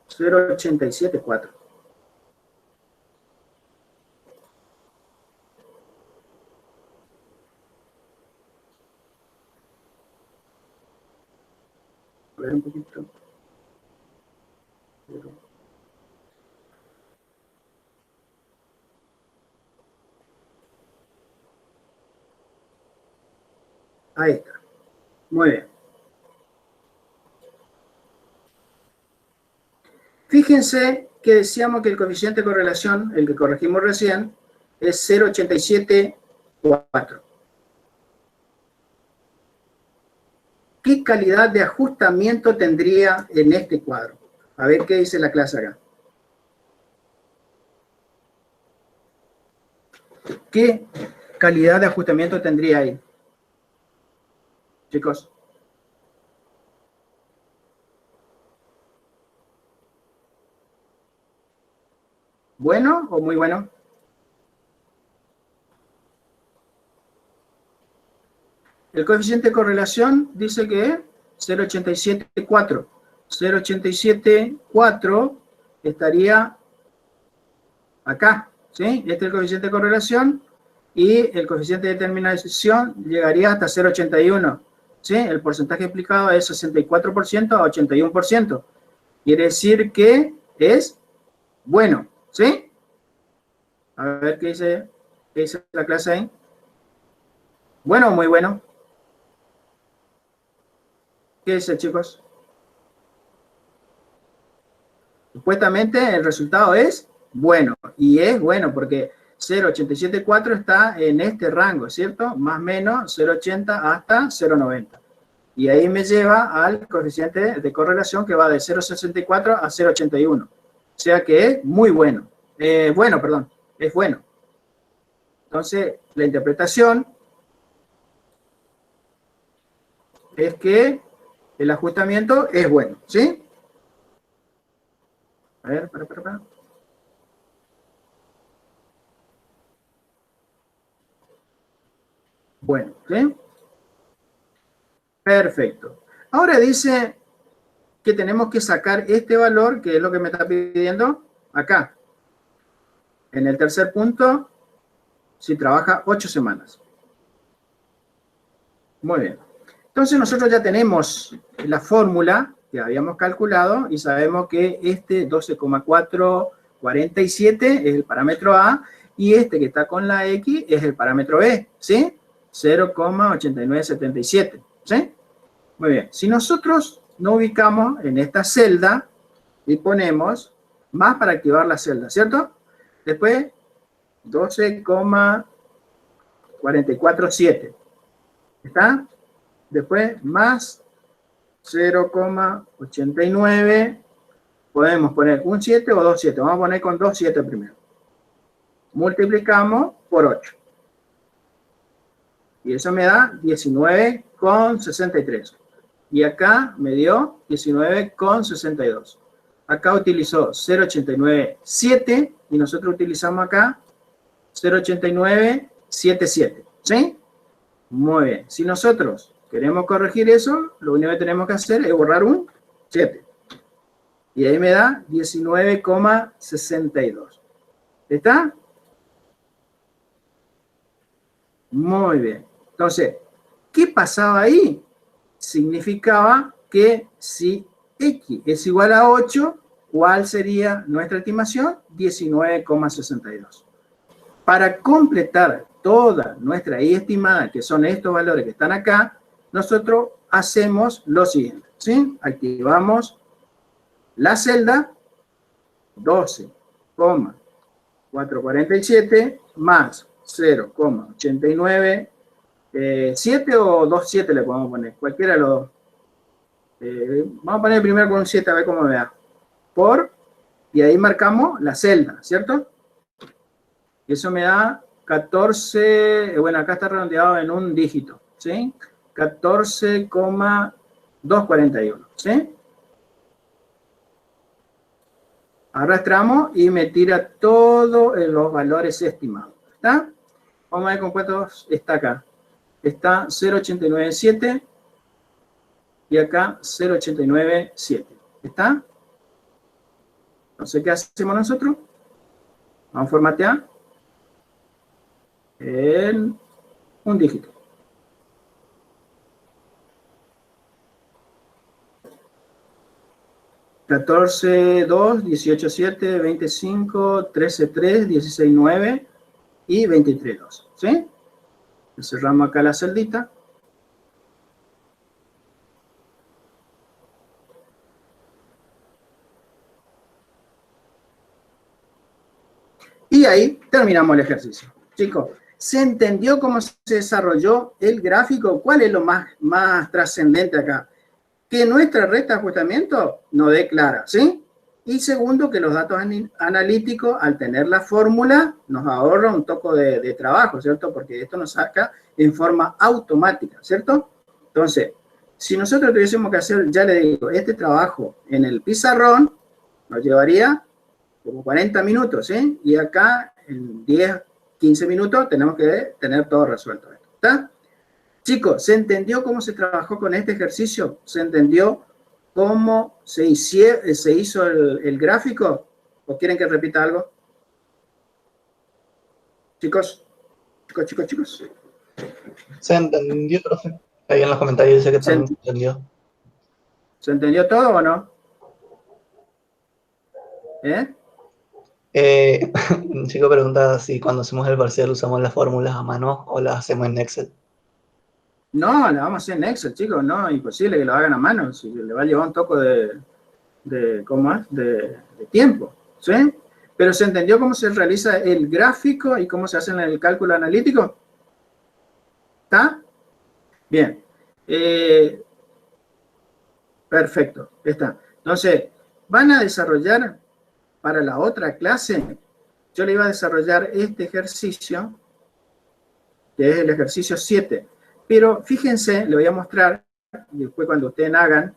0,874. A ver un poquito. Ahí está. Muy bien. Fíjense que decíamos que el coeficiente de correlación, el que corregimos recién, es 0,874. ¿qué calidad de ajustamiento tendría en este cuadro? A ver qué dice la clase acá. ¿Qué calidad de ajustamiento tendría ahí? Chicos. ¿Bueno o muy bueno? El coeficiente de correlación dice que 0,874. 0,874 estaría acá, ¿sí? Este es el coeficiente de correlación y el coeficiente de determinación llegaría hasta 0,81, ¿sí? El porcentaje explicado es 64% a 81%. Quiere decir que es bueno, ¿sí? A ver qué dice la clase ahí. ¿Bueno o muy bueno? ¿Qué dice, chicos? Supuestamente el resultado es bueno, y es bueno porque 0,874 está en este rango, ¿cierto? Más o menos 0,80 hasta 0,90. Y ahí me lleva al coeficiente de correlación que va de 0,64 a 0,81. O sea que es muy bueno. Es bueno. Entonces, la interpretación es que el ajustamiento es bueno, ¿sí? A ver, para. Bueno, ¿sí? Perfecto. Ahora dice que tenemos que sacar este valor, que es lo que me está pidiendo acá. En el tercer punto, si trabaja 8 semanas. Muy bien. Entonces nosotros ya tenemos la fórmula que habíamos calculado y sabemos que este 12,447 es el parámetro A y este que está con la X es el parámetro B, ¿sí? 0,8977, ¿sí? Muy bien. Si nosotros nos ubicamos en esta celda y ponemos más para activar la celda, ¿cierto? Después 12,447. ¿Está? Después más 0,89. Podemos poner un 7 o 2 7. Vamos a poner con 2 7 primero. Multiplicamos por 8. Y eso me da 19,63. Y acá me dio 19,62. Acá utilizó 0,897 y nosotros utilizamos acá 0,8977. ¿Sí? Muy bien. Si nosotros queremos corregir eso, lo único que tenemos que hacer es borrar un 7. Y ahí me da 19,62. ¿Está? Muy bien. Entonces, ¿qué pasaba ahí? Significaba que si X es igual a 8, ¿cuál sería nuestra estimación? 19,62. Para completar toda nuestra I estimada, que son estos valores que están acá, nosotros hacemos lo siguiente, ¿sí? Activamos la celda 12,447 más 0,897 o 27 le podemos poner, cualquiera de los dos. Vamos a poner primero con un 7 a ver cómo me da. Y ahí marcamos la celda, ¿cierto? Eso me da 14, bueno, acá está redondeado en un dígito, ¿sí? 14,241, ¿sí? Arrastramos y me tira todos los valores estimados, ¿está? Vamos a ver con cuántos está acá. Está 0,897 y acá 0,897, ¿está? Entonces, ¿qué hacemos nosotros? Vamos a formatear en un dígito. $14, 2, 18, 7, 25, 13, 3, 16, 9 y 23, 2. ¿Sí? Cerramos acá la celdita. Y ahí terminamos el ejercicio. Chicos, ¿Se entendió cómo se desarrolló el gráfico? ¿Cuál es lo más trascendente acá? Que nuestra recta de ajustamiento no dé clara, ¿sí? Y segundo, que los datos analíticos, al tener la fórmula, nos ahorra un toco de trabajo, ¿cierto? Porque esto nos saca en forma automática, ¿cierto? Entonces, si nosotros tuviésemos que hacer, ya le digo, este trabajo en el pizarrón, nos llevaría como 40 minutos, ¿sí? Y acá, en 10, 15 minutos, tenemos que tener todo resuelto. ¿Está? Chicos, ¿se entendió cómo se trabajó con este ejercicio? ¿Se entendió cómo se hizo el gráfico? ¿O quieren que repita algo? Chicos. Se entendió, profe. Ahí en los comentarios dice que también se entendió. ¿Se entendió todo o no? Un chico pregunta si cuando hacemos el parcial usamos las fórmulas a mano o las hacemos en Excel. No, la vamos a hacer en Excel, chicos. No, imposible que lo hagan a mano. Si le va a llevar un toco de tiempo, ¿sí? Pero ¿se entendió cómo se realiza el gráfico y cómo se hace el cálculo analítico? ¿Está? Bien. Perfecto. Está. Entonces, van a desarrollar para la otra clase, yo le iba a desarrollar este ejercicio, que es el ejercicio 7. Pero fíjense, le voy a mostrar, y después cuando ustedes hagan,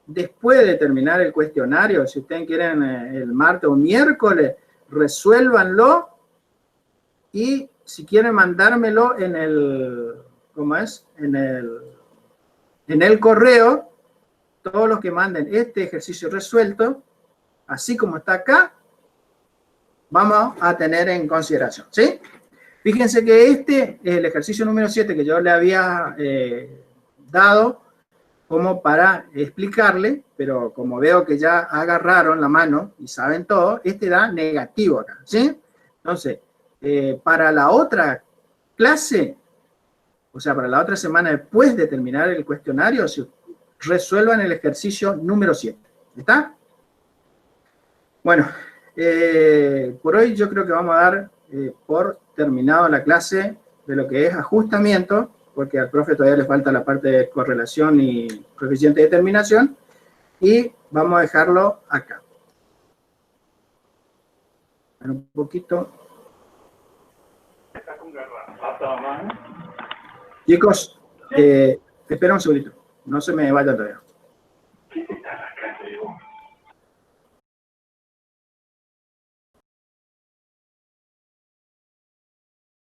después de terminar el cuestionario, si ustedes quieren el martes o miércoles, resuélvanlo, y si quieren mandármelo en el, ¿cómo es? En el correo, todos los que manden este ejercicio resuelto, así como está acá, vamos a tener en consideración, ¿sí? Fíjense que este es el ejercicio número 7 que yo le había dado como para explicarle, pero como veo que ya agarraron la mano y saben todo, da negativo acá, ¿sí? Entonces, para la otra clase, o sea, para la otra semana después de terminar el cuestionario, resuelvan el ejercicio número 7, ¿está? Bueno, por hoy yo creo que vamos a dar por terminado la clase de lo que es ajustamiento, porque al profe todavía le falta la parte de correlación y coeficiente de determinación, y vamos a dejarlo acá. Un poquito. Chicos, espera un segundito, no se me vaya todavía.